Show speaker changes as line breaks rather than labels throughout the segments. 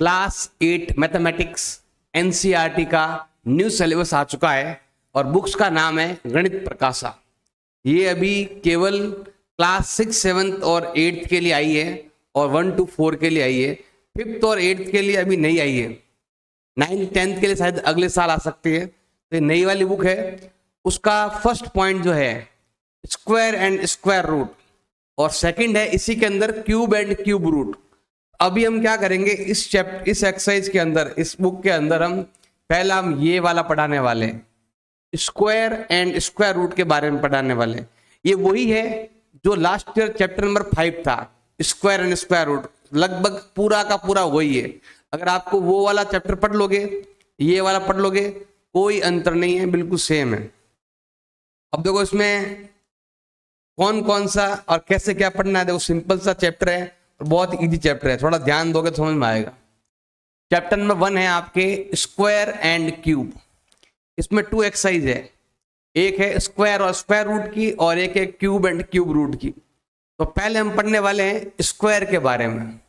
Class 8 mathematics NCERT का new syllabus आ चुका है और बुक्स का नाम है गणित प्रकाशा। ये अभी केवल क्लास 6, 7 और 8 के लिए आई है और 1 to 4 के लिए आई है। 5th और 8th के लिए अभी नहीं आई है। 9th 10th के लिए शायद अगले साल आ सकती है। तो नई वाली बुक है। उसका फर्स्ट पॉइंट जो है स्क्वायर एंड स्क्वायर रूट और सेकंड है इसी के अंदर क्यूब एंड क्यूब रूट। अभी हम क्या करेंगे इस एक्सरसाइज के अंदर, इस बुक के अंदर पहला हम ये वाला पढ़ाने वाले हैं, स्क्वायर एंड स्क्वायर रूट के बारे में पढ़ाने वाले हैं। ये वही है जो लास्ट ईयर चैप्टर नंबर 5 था, स्क्वायर एंड स्क्वायर रूट। लगभग पूरा का पूरा वही है। अगर आपको वो वाला चैप्टर पढ़ लोगे, ये वाला पढ़ लोगे, कोई अंतर नहीं है, बिल्कुल सेम है। अब देखो इसमें कौन कौन सा और कैसे क्या पढ़ना है। देखो सिंपल सा चैप्टर है और बहुत इजी चैप्टर है, थोड़ा ध्यान दोगे तो समझ में आएगा। चैप्टर नंबर 1 है आपके स्क्वायर एंड क्यूब। इसमें 2 एक्सरसाइज है, एक है स्क्वायर और स्क्वायर रूट की और एक है क्यूब एंड क्यूब रूट की। तो पहले हम पढ़ने वाले हैं स्क्वायर के बारे में।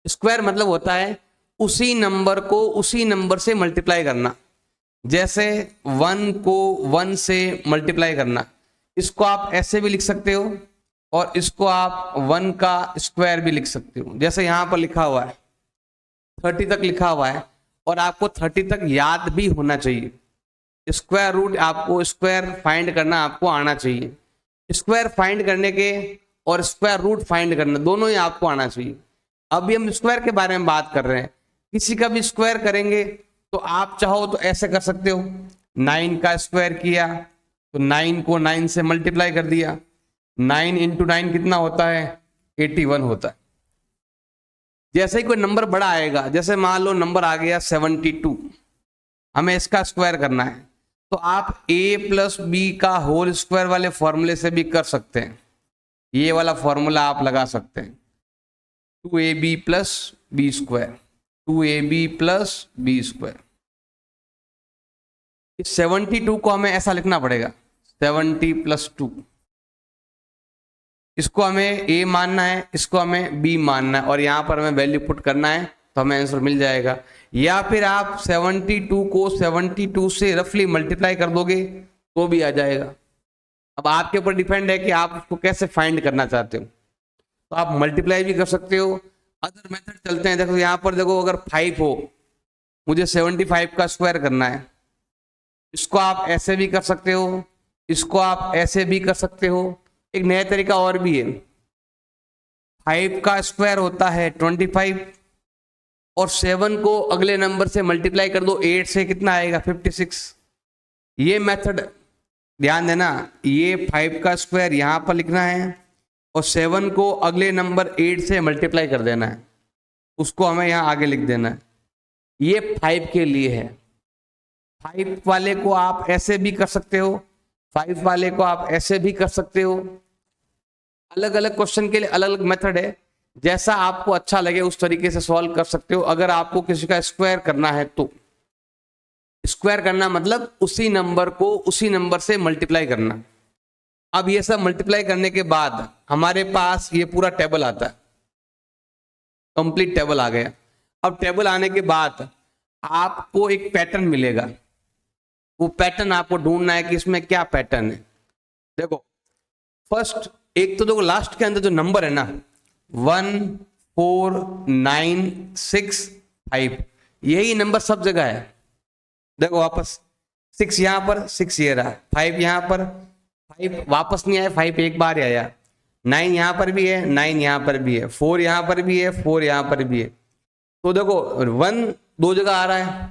स्क्वायर मतलब होता है उसी नंबर को उसी नंबर से मल्टीप्लाई करना। जैसे 1 को 1 से मल्टीप्लाई करना, इसको आप ऐसे भी लिख सकते हो और इसको आप 1 का स्क्वायर भी लिख सकते हो। जैसे यहां पर लिखा हुआ है 30 तक लिखा हुआ है और आपको 30 तक याद भी होना चाहिए। स्क्वायर रूट आपको स्क्वायर फाइंड करना आपको आना चाहिए। स्क्वायर फाइंड करने के और स्क्वायर रूट फाइंड करना दोनों ही आपको आना चाहिए। अभी हम स्क्वायर के बारे में बात कर रहे हैं। किसी का भी स्क्वायर करेंगे तो आप चाहो तो ऐसे कर सकते हो, 9 का स्क्वायर किया तो 9 को 9 से मल्टीप्लाई कर दिया। 9 इंटू 9 कितना होता है? 81 होता है। जैसे ही कोई नंबर बड़ा आएगा, जैसे मान लो नंबर आ गया 72, हमें इसका स्क्वायर करना है तो आप a प्लस बी का होल स्क्वायर वाले फॉर्मूले से भी कर सकते हैं। ये वाला फॉर्मूला आप लगा सकते हैं, 2ab plus B square, 2ab plus B square. इस 72 को हमें ऐसा लिखना पड़ेगा 70 प्लस 2। इसको हमें a मानना है, इसको हमें b मानना है और यहां पर हमें वैल्यू पुट करना है तो हमें आंसर मिल जाएगा। या फिर आप 72 को 72 से रफली मल्टीप्लाई कर दोगे तो भी आ जाएगा। अब आपके ऊपर डिपेंड है कि आप उसको कैसे फाइंड करना चाहते हो। तो आप मल्टीप्लाई भी कर सकते हो, अदर मेथड चलते हैं। देखो यहाँ पर देखो, अगर 5 हो, मुझे 75 का स्क्वायर करना है, इसको आप ऐसे भी कर सकते हो, इसको आप ऐसे भी कर सकते हो। एक नया तरीका और भी है, 5 का स्क्वायर होता है 25 और 7 को अगले नंबर से मल्टीप्लाई कर दो 8 से, कितना आएगा? 56। ये मेथड ध्यान देना, ये 5 का स्क्वायर यहां पर लिखना है और 7 को अगले नंबर 8 से मल्टीप्लाई कर देना है, उसको हमें यहां आगे लिख देना है। ये 5 के लिए है। 5 वाले को आप ऐसे भी कर सकते हो, 5 वाले को आप ऐसे भी कर सकते हो। अलग अलग क्वेश्चन के लिए अलग अलग मेथड है, जैसा आपको अच्छा लगे उस तरीके से सॉल्व कर सकते हो। अगर आपको किसी का स्क्वायर करना है तो स्क्वायर करना मतलब उसी नंबर को उसी नंबर से मल्टीप्लाई करना। अब ये सब मल्टीप्लाई करने के बाद हमारे पास ये पूरा टेबल आता है, कंप्लीट टेबल आ गया। अब टेबल आने के बाद आपको एक पैटर्न मिलेगा, वो पैटर्न आपको ढूंढना है कि इसमें क्या पैटर्न है। देखो फर्स्ट एक तो देखो लास्ट के अंदर जो नंबर है ना 1 4 9 6 5, यही नंबर सब जगह है। देखो वापस 6 यहां पर, 6 ये रहा, 5 यहां पर, 5 वापस नहीं आया, 5 एक बार ही आया। 9 यहां पर भी है, 9 यहां पर भी है, 4 यहां पर भी है, 4 यहां पर भी है। तो देखो 1 2 जगह आ रहा है,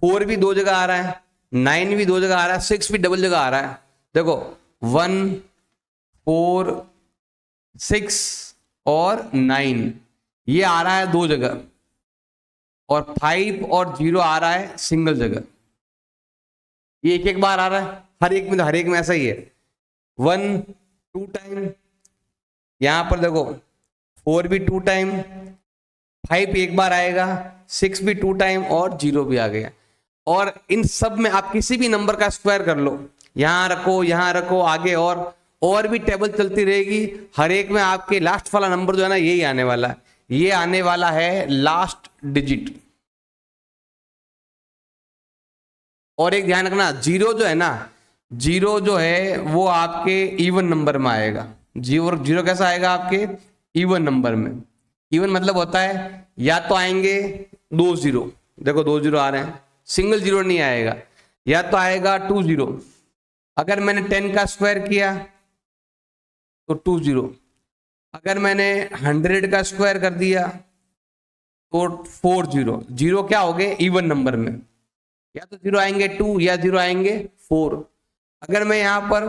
4 भी 2 जगह आ रहा है, 9 भी 2 जगह आ रहा है, 6 भी डबल जगह आ रहा है। देखो 1 4 6 और 9 ये आ रहा है 2 जगह और 5 और 0 आ रहा है सिंगल जगह। ये एक एक बार आ रहा है, हर एक में ऐसा ही है। 1 2 टाइम, यहां पर देखो 4 भी 2 टाइम, 5 एक बार आएगा, 6 भी 2 टाइम और 0 भी आ गया। और इन सब में आप किसी भी नंबर का स्क्वायर कर लो, यहां रखो आगे, और भी टेबल चलती रहेगी। हर एक में आपके लास्ट वाला नंबर जो है ना यही आने वाला है। ये आने वाला है लास्ट डिजिट। और एक ध्यान रखना, जीरो जो है ना, जीरो जो है वो आपके इवन नंबर में आएगा। जीरो जीरो कैसा आएगा आपके इवन नंबर में। इवन मतलब होता है या तो आएंगे 2 जीरो, देखो 2 जीरो आ रहे हैं, सिंगल जीरो नहीं आएगा, या तो आएगा 2 जीरो। अगर मैंने 10 का स्क्वायर किया तो 2 जीरो, अगर मैंने 100 का स्क्वायर कर दिया तो 4 जीरो। जीरो क्या हो गए इवन नंबर में, या तो जीरो आएंगे 2 या जीरो आएंगे 4। अगर मैं यहाँ पर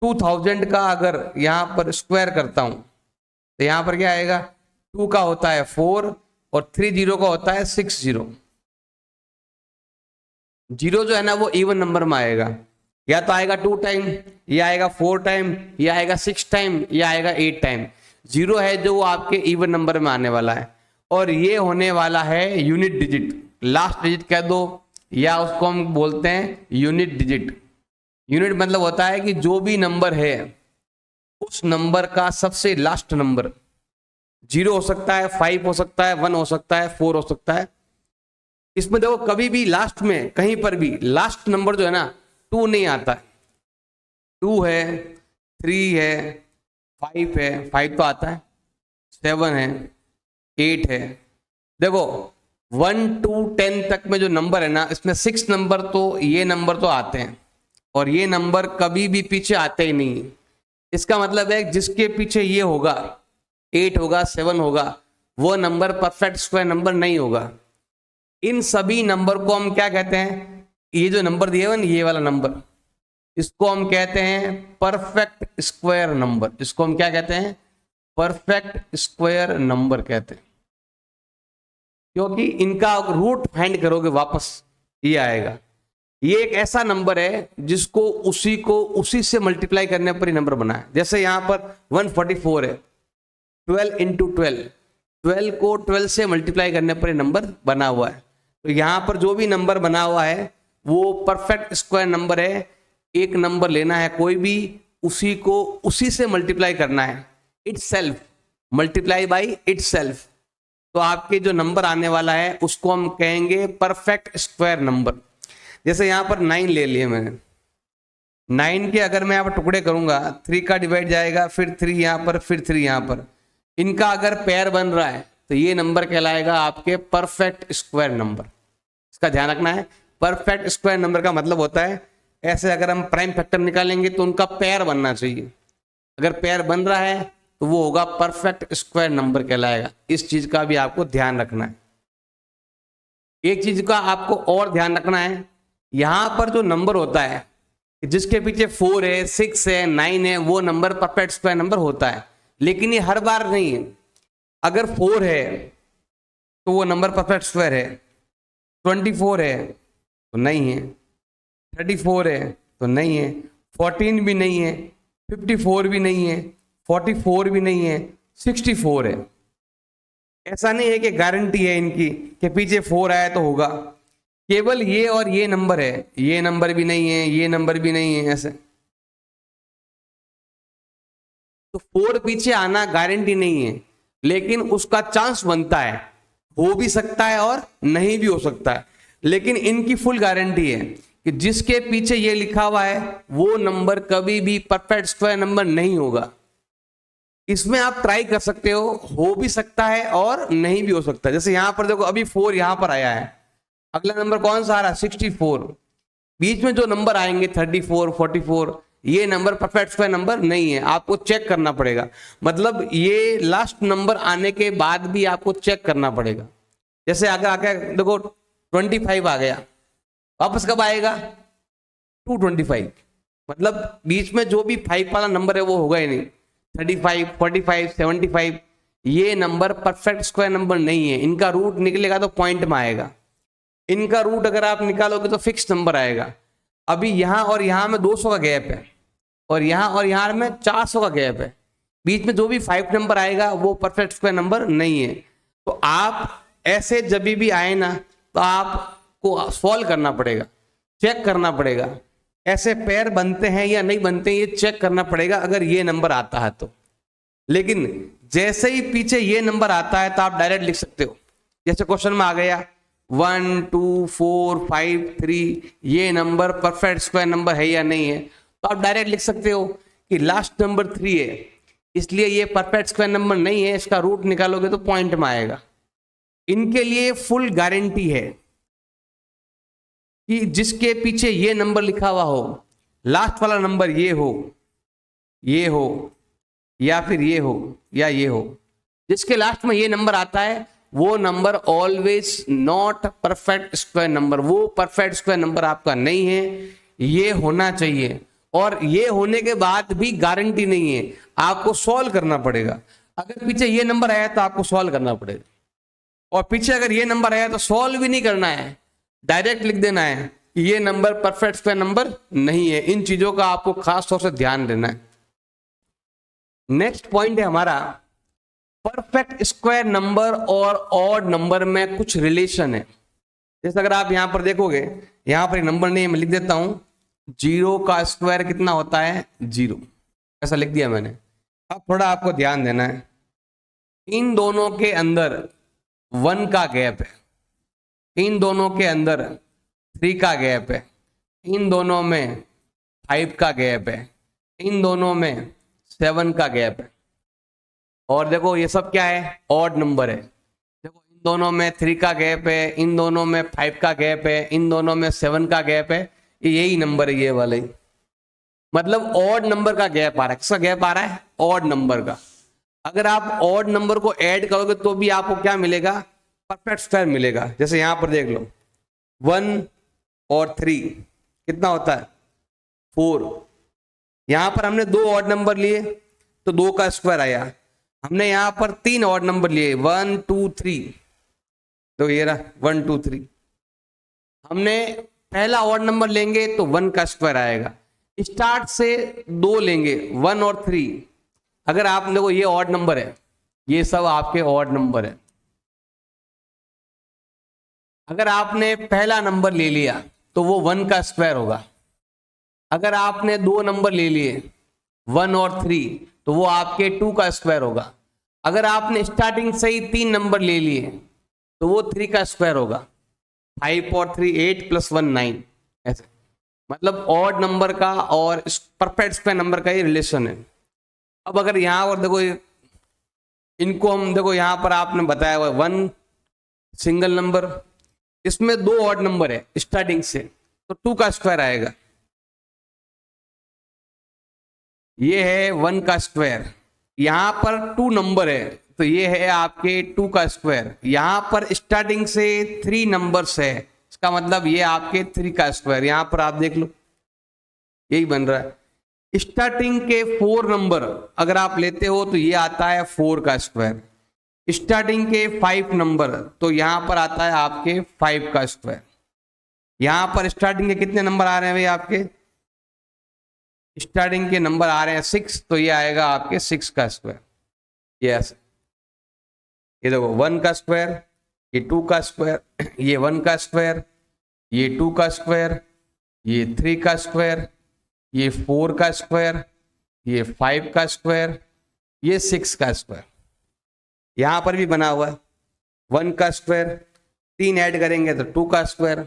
2000 का अगर यहाँ पर स्क्वायर करता हूं तो यहाँ पर क्या आएगा, 2 का होता है 4 और 3 जीरो का होता है 6 जीरो। जीरो जो है ना वो इवन नंबर में आएगा, या तो आएगा 2 टाइम, या आएगा 4 टाइम, या आएगा 6 टाइम, या आएगा 8 टाइम। जीरो है जो वो आपके इवन नंबर में आने वाला है, और ये होने वाला है यूनिट डिजिट। लास्ट डिजिट कह दो, या उसको हम बोलते हैं यूनिट डिजिट। यूनिट मतलब होता है कि जो भी नंबर है उस नंबर का सबसे लास्ट नंबर। जीरो हो सकता है, 5 हो सकता है, 1 हो सकता है, 4 हो सकता है। इसमें देखो कभी भी लास्ट में कहीं पर भी लास्ट नंबर जो है ना 2 नहीं आता है। 2 है, 3 है, 5 है, 5 तो आता है, 7 है, 8 है। देखो 1 to 10 तक में जो नंबर है ना, इसमें 6 नंबर तो ये नंबर तो आते हैं, और ये नंबर कभी भी पीछे आते ही नहीं। इसका मतलब है जिसके पीछे ये होगा, 8 होगा, 7 होगा, वो नंबर परफेक्ट स्क्वायर नंबर नहीं होगा। इन सभी नंबर को हम क्या कहते हैं, ये जो नंबर दिया हुआ है ये वाला नंबर, इसको हम कहते हैं परफेक्ट स्क्वायर नंबर। इसको हम क्या कहते हैं, परफेक्ट स्क्वायर नंबर कहते हैं, क्योंकि इनका रूट फाइंड करोगे वापस ये आएगा। ये एक ऐसा नंबर है जिसको उसी से मल्टीप्लाई करने पर ही नंबर बना है। जैसे यहां पर 144 है, 12 into 12, 12 को 12 से मल्टीप्लाई करने पर नंबर बना हुआ है। तो यहां पर जो भी नंबर बना हुआ है वो परफेक्ट स्क्वायर नंबर है। एक नंबर लेना है कोई भी, उसी को उसी से मल्टीप्लाई करना है, इटसेल्फ, मल्टीप्लाई बाय इटसेल्फ। तो आपके जो नंबर आने वाला है उसको हम कहेंगे परफेक्ट स्क्वायर नंबर। जैसे यहां पर 9 ले लिए मैंने, 9 के अगर मैं यहाँ पर टुकड़े करूंगा, 3 का डिवाइड जाएगा, फिर 3 यहाँ पर, फिर 3 यहाँ पर, इनका अगर पेयर बन रहा है तो ये नंबर कहलाएगा आपके परफेक्ट स्क्वायर नंबर। इसका ध्यान रखना है, परफेक्ट स्क्वायर नंबर का मतलब होता है ऐसे अगर हम प्राइम फैक्टर निकालेंगे तो उनका पेयर बनना चाहिए। अगर पेयर बन रहा है तो वो होगा परफेक्ट स्क्वायर नंबर कहलाएगा। इस चीज का भी आपको ध्यान रखना है। एक चीज का आपको और ध्यान रखना है, यहां पर जो नंबर होता है जिसके पीछे 4 है, 6 है, 9 है, वो नंबर परफेक्ट स्क्वायर नंबर होता है, लेकिन ये हर बार नहीं है। अगर 4 है तो वो नंबर परफेक्ट स्क्वायर है, 24 है तो नहीं है, 34 है तो नहीं है, 14 भी नहीं है, 54 भी नहीं है, 44 भी नहीं है, 64 है। ऐसा नहीं है कि गारंटी है इनकी कि पीछे 4 आया तो होगा। केवल ये और ये नंबर है, ये नंबर भी नहीं है, ये नंबर भी नहीं है, ऐसे। तो 4 पीछे आना गारंटी नहीं है, लेकिन उसका चांस बनता है, हो भी सकता है और नहीं भी हो सकता है। लेकिन इनकी फुल गारंटी है कि जिसके पीछे ये लिखा हुआ है वो नंबर कभी भी परफेक्ट स्क्वायर नंबर नहीं होगा। इसमें आप ट्राई कर सकते हो भी सकता है और नहीं भी हो सकता है। जैसे यहां पर देखो अभी 4 यहां पर आया है, अगला नंबर कौन सा आ रहा है, 64। बीच में जो नंबर आएंगे 34, 44, ये नंबर परफेक्ट स्क्वायर नंबर नहीं है, आपको चेक करना पड़ेगा। मतलब ये लास्ट नंबर आने के बाद भी आपको चेक करना पड़ेगा। जैसे अगर आके देखो 25 आ गया, वापस कब आएगा, 225, मतलब बीच में जो भी 5 वाला नंबर है वो होगा ही नहीं। 35, 45, 75, ये नंबर परफेक्ट स्क्वायर नंबर नहीं है। इनका रूट निकलेगा तो पॉइंट में आएगा, इनका रूट अगर आप निकालोगे तो फिक्स नंबर आएगा। अभी यहां और यहां में 200 का गैप है, और यहां में 400 का गैप है। बीच में जो भी 5 नंबर आएगा वो परफेक्ट स्क्वायर नंबर नहीं है। तो आप ऐसे जब भी आए ना तो आपको सॉल्व करना पड़ेगा, चेक करना पड़ेगा, ऐसे पेयर बनते हैं या नहीं बनते, ये चेक करना पड़ेगा अगर ये नंबर आता है तो। लेकिन जैसे ही पीछे ये नंबर आता है तो आप डायरेक्ट लिख सकते हो जैसे क्वेश्चन में आ गया 1 2 4 5 3, ये नंबर परफेक्ट स्क्वायर नंबर है या नहीं है, तो आप डायरेक्ट लिख सकते हो कि लास्ट नंबर 3 है, इसलिए ये परफेक्ट स्क्वायर नंबर नहीं है, इसका रूट निकालोगे तो पॉइंट में आएगा। इनके लिए फुल गारंटी है कि जिसके पीछे ये नंबर लिखा हुआ हो, लास्ट वाला नंबर ये हो या फिर ये हो या ये हो, जिसके लास्ट में ये नंबर आता है वो number always not perfect square number, वो परफेक्ट स्क्वायर नंबर आपका नहीं है, ये होना चाहिए। और ये होने के बाद भी गारंटी नहीं है, आपको सॉल्व करना पड़ेगा। अगर पीछे ये नंबर आया तो आपको सॉल्व करना पड़ेगा, और पीछे अगर ये नंबर आया तो सॉल्व भी नहीं करना है, डायरेक्ट लिख देना है कि ये नंबर परफेक्ट स्क्वायर नंबर नहीं है। इन चीजों का आपको खास तौर से ध्यान देना है। नेक्स्ट पॉइंट है हमारा, परफेक्ट स्क्वायर नंबर और ऑड नंबर में कुछ रिलेशन है। जैसे अगर आप यहां पर देखोगे, यहां पर नंबर नहीं, मैं लिख देता हूं 0 का स्क्वायर कितना होता है 0, ऐसा लिख दिया मैंने। अब थोड़ा आपको ध्यान देना है, इन दोनों के अंदर 1 का गैप है, इन दोनों के अंदर 3 का गैप है, इन दोनों में 5 का गैप है, इन दोनों में 7 का गैप है। और देखो ये सब क्या है, ऑड नंबर है। देखो इन दोनों में 3 का गैप है, इन दोनों में 5 का गैप है, इन दोनों में 7 का गैप है, यही नंबर है ये वाले, मतलब ऑड नंबर का गैप आ रहा है। किसका गैप आ रहा है, ऑड नंबर का। अगर आप ऑड नंबर को ऐड करोगे तो भी आपको क्या मिलेगा, परफेक्ट स्क्वायर मिलेगा। जैसे यहां पर देख लो 1 और 3 कितना होता है 4, यहां पर हमने 2 ऑड नंबर लिए तो 2 का स्क्वायर आया, हमने यहां पर 3 ऑड नंबर लिए 1 2 3, तो ये रहा 1 2 3। हमने पहला ऑड नंबर लेंगे तो 1 का स्क्वायर आएगा, स्टार्ट से 2 लेंगे 1 और 3। अगर आप देखो ये ऑड नंबर है, ये सब आपके ऑड नंबर है। अगर आपने पहला नंबर ले लिया तो वो 1 का स्क्वायर होगा। अगर आपने 2 नंबर ले लिए 1 और 3 तो वो आपके 2 का स्क्वायर होगा। अगर आपने स्टार्टिंग से ही 3 नंबर ले लिए तो वो 3 का स्क्वायर होगा। 5 और 3 8 + 1 9, ऐसे मतलब ऑड नंबर का और परफेक्ट स्क्वायर नंबर का ये रिलेशन है। अब अगर यहां पर देखो इनको हम देखो, यहां पर आपने बताया हुआ 1 सिंगल नंबर, इसमें 2 ऑड नंबर है स्टार्टिंग से, तो 2 का स्क्वायर आएगा। ये है 1 का स्क्वायर, यहां पर 2 नंबर है तो ये है आपके 2 का स्क्वायर। यहां पर स्टार्टिंग से 3 नंबर्स है, इसका मतलब ये आपके 3 का स्क्वायर। यहां पर आप देख लो यही बन रहा है। स्टार्टिंग के 4 नंबर अगर आप लेते हो तो ये आता है 4 का स्क्वायर। स्टार्टिंग के 5 नंबर तो यहां पर आता है आपके 5 का स्क्वायर। यहां पर स्टार्टिंग के कितने नंबर आ रहे हैं भाई, आपके स्टार्टिंग के नंबर आ रहे हैं 6, तो ये आएगा आपके 6 का स्क्वायर। यस, ये देखो 1 का स्क्वायर, ये 2 का स्क्वायर, ये 1 का स्क्वायर, ये 2 का स्क्वायर, ये 3 का स्क्वायर, ये 4 का स्क्वायर, ये 5 का स्क्वायर, ये 6 का स्क्वायर। यहां पर भी बना हुआ है 1 का स्क्वायर, 3 ऐड करेंगे तो 2 का स्क्वायर,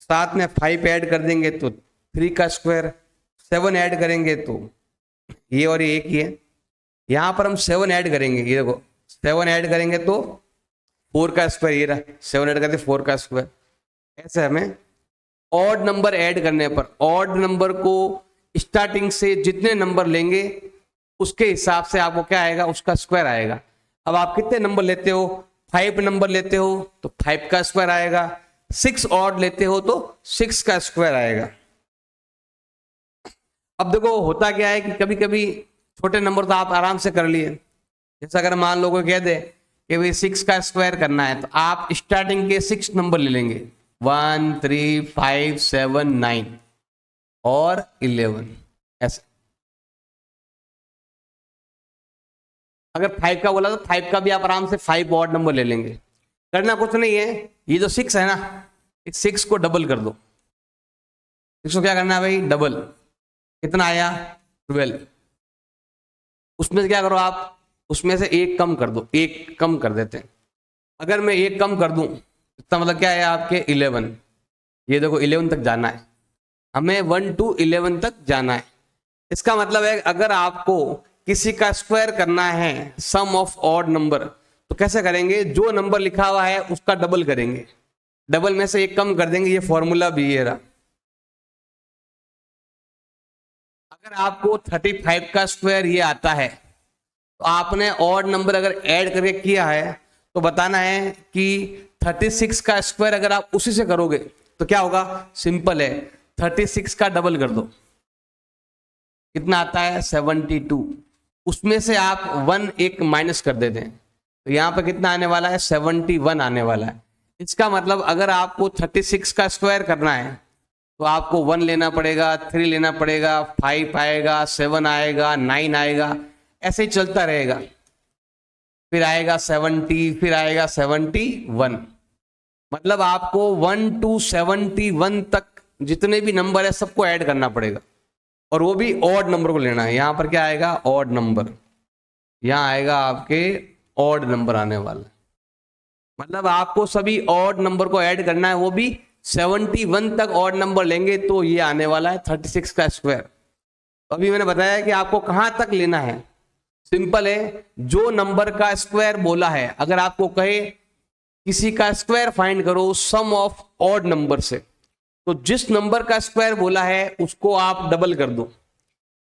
साथ में 5 ऐड कर देंगे तो 3 का स्क्वायर, 7 ऐड करेंगे तो ये और ये एक ही है। यहां पर हम 7 ऐड करेंगे, ये देखो 7 ऐड करेंगे तो 4 का स्क्वायर, ये रहा 7 ऐड करते 4 का स्क्वायर। ऐसे हमें ऑड नंबर ऐड करने पर, ऑड नंबर को स्टार्टिंग से जितने नंबर लेंगे उसके हिसाब से आपको क्या आएगा, उसका स्क्वायर आएगा। अब आप कितने नंबर लेते हो, 5 नंबर लेते हो तो 5 का स्क्वायर आएगा, 6 ऑड लेते हो तो 6 का स्क्वायर आएगा। अब देखो होता क्या है कि कभी कभी छोटे नंबर तो आप आराम से कर लिए, जैसे अगर मान लो कोई कह दे कि भाई 6 का स्क्वायर करना है तो आप स्टार्टिंग के 6 नंबर ले लेंगे 1 3 5 7 9 और 11, ऐसे। अगर 5 का बोला तो 5 का भी आप आराम से 5 ऑड नंबर ले लेंगे। करना कुछ नहीं है, ये जो 6 है ना, इस 6 को डबल कर दो। 6 को क्या करना है भाई, डबल। कितना आया 12। उसमें से क्या करो आप, उसमें से 1 कम कर दो, 1 कम कर देते हैं अगर मैं एक कम कर दूं, इसका मतलब क्या है आपके 11, ये देखो 11 तक जाना है, हमें 1 to 11 तक जाना है। इसका मतलब है अगर आपको किसी का स्क्वायर करना है सम ऑफ ऑड नंबर, तो कैसे करेंगे, जो नंबर लिखा हुआ है उसका डबल करेंगे, डबल में से एक कम कर देंगे, ये फॉर्मूला भी ये रहा। अगर आपको 35 का स्क्वायर ये आता है, तो आपने ऑड नंबर अगर ऐड करके किया है तो बताना है कि 36 का स्क्वायर अगर आप उसी से करोगे तो क्या होगा, सिंपल है, 36 का डबल कर दो, कितना आता है 72, उसमें से आप 1 एक माइनस कर देते हैं, तो यहां पर कितना आने वाला है 71 आने वाला है। इसका मतलब अगर आपको 36 का स्क्वायर करना है तो आपको 1 लेना पड़ेगा, 3 लेना पड़ेगा, 5 आएगा, 7 आएगा, 9 आएगा, ऐसे ही चलता रहेगा, फिर आएगा 70, फिर आएगा 71। मतलब आपको 1 to 71 तक जितने भी नंबर है सबको ऐड करना पड़ेगा, और वो भी ऑड नंबर को लेना है। यहां पर क्या आएगा, ऑड नंबर, यहां आएगा आपके ऑड नंबर आने वाला, मतलब आपको सभी ऑड नंबर को ऐड करना है, वो भी 71 तक ऑड नंबर लेंगे तो ये आने वाला है 36 का स्क्वायर। तो अभी मैंने बताया कि आपको कहां तक लेना है, सिंपल है, जो नंबर का स्क्वायर बोला है, अगर आपको कहे किसी का स्क्वायर फाइंड करो सम ऑफ ऑड नंबर से, तो जिस नंबर का स्क्वायर बोला है उसको आप डबल कर दो,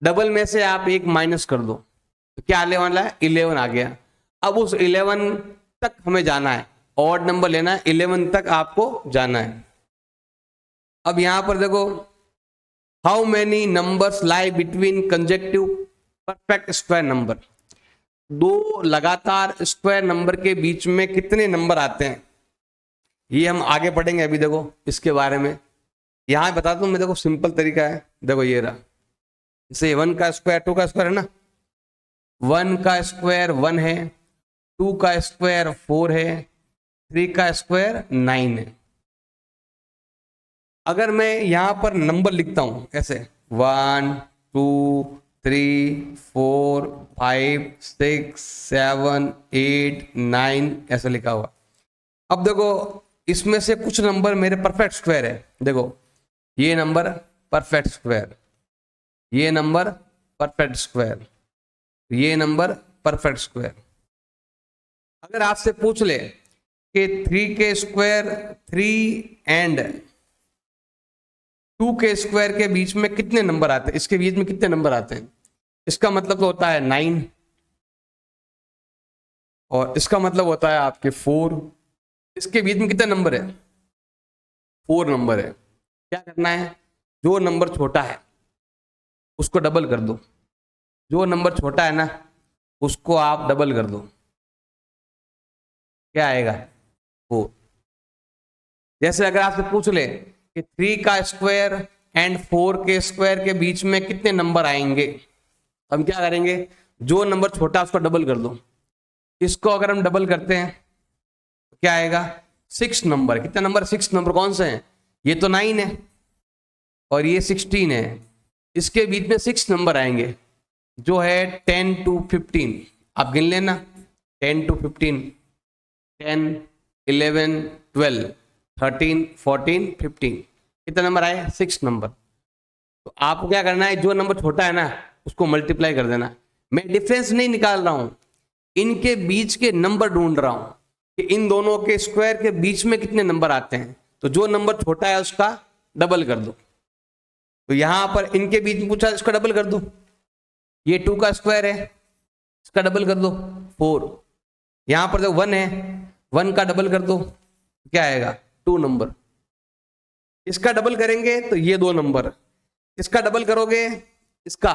डबल में से आप एक माइनस कर दो, तो क्या आने वाला है 11 आ गया। अब उस 11 तक हमें जाना है, ऑड नंबर लेना है, 11 तक आपको जाना है। अब यहां पर देखो, how many numbers lie between conjunctive perfect square number, दो लगातार स्क्वायर नंबर के बीच में कितने नंबर आते हैं, ये हम आगे पढ़ेंगे। अभी देखो इसके बारे में यहां बताता हूं मैं, देखो सिंपल तरीका है, देखो ये रहा, जैसे 1 का स्क्वायर 2 का स्क्वायर है ना, 1 का स्क्वायर 1 है, 2 का स्क्वायर 4 है, 3 का स्क्वायर 9 है। अगर मैं यहां पर नंबर लिखता हूं ऐसे 1 2 3 4 5 6 7 8 9 ऐसा लिखा हुआ, अब देखो इसमें से कुछ नंबर मेरे परफेक्ट स्क्वायर है, देखो ये नंबर परफेक्ट स्क्वायर, ये नंबर परफेक्ट स्क्वायर, ये नंबर परफेक्ट स्क्वायर। अगर आपसे पूछ ले कि 3 के स्क्वायर 3 एंड 2 के स्क्वायर के बीच में कितने नंबर आते हैं, इसके बीच में कितने नंबर आते हैं, इसका मतलब तो होता है 9, और इसका मतलब होता है आपके 4, इसके बीच में कितने नंबर है, 4 नंबर है। क्या करना है, जो नंबर छोटा है उसको डबल कर दो, जो नंबर छोटा है ना उसको आप डबल कर दो, क्या आएगा 4। जैसे अगर आपसे पूछ ले कि 3 का स्क्वायर एंड 4 के स्क्वायर के बीच में कितने नंबर आएंगे, हम क्या करेंगे, जो नंबर छोटा उसको डबल कर दो, इसको अगर हम डबल करते हैं तो क्या आएगा 6 नंबर, कितने नंबर 6 नंबर कौन से हैं, ये तो 9 है और ये 16 है, इसके बीच में 6 नंबर आएंगे जो है 10 to 15, आप गिन लेना 10 to 15, 10 11 12 13 14 15, कितने नंबर आए 6 नंबर। तो आपको क्या करना है, जो नंबर छोटा है ना उसको मल्टीप्लाई कर देना। मैं डिफरेंस नहीं निकाल रहा हूं, इनके बीच के नंबर ढूंढ रहा हूं कि इन दोनों के स्क्वायर के बीच में कितने नंबर आते हैं, तो जो नंबर छोटा है उसका डबल कर दो। तो यहां पर इनके बीच में पूछा, इसका डबल कर दो, ये 2 का स्क्वायर है इसका डबल कर दो 4, यहां पर जो 1 है 1 का डबल कर दो, क्या आएगा 2 नंबर, इसका डबल करेंगे तो ये 2 नंबर, इसका डबल करोगे इसका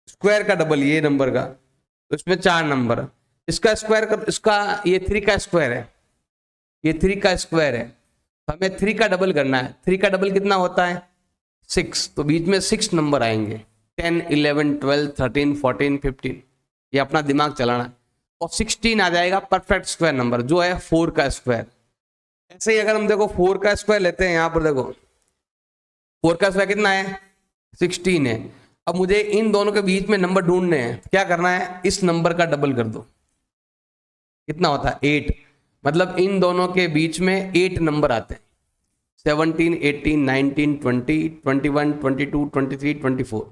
स्क्वायर का डबल ये नंबर का, तो इसमें 4 नंबर, इसका स्क्वायर कर, इसका ये 3 का स्क्वायर है, ये 3 का स्क्वायर है, तो हमें 3 का डबल करना है, 3 का डबल कितना होता है 6, तो बीच में 6 नंबर आएंगे 10 11 12 13 14 15, ये अपना दिमाग चलाना है, और 16 आ जाएगा परफेक्ट स्क्वायर नंबर जो है 4 का स्क्वायर। ऐसे ही अगर हम देखो 4 का स्क्वायर लेते हैं, यहां पर देखो 4 का स्क्वायर कितना है 16 है। अब मुझे इन दोनों के बीच में नंबर ढूंढने हैं, क्या करना है, इस नंबर का डबल कर दो, कितना होता है 8, मतलब इन दोनों के बीच में 8 नंबर आते हैं, 17, 18, 19, 20, 21, 22, 23, 24,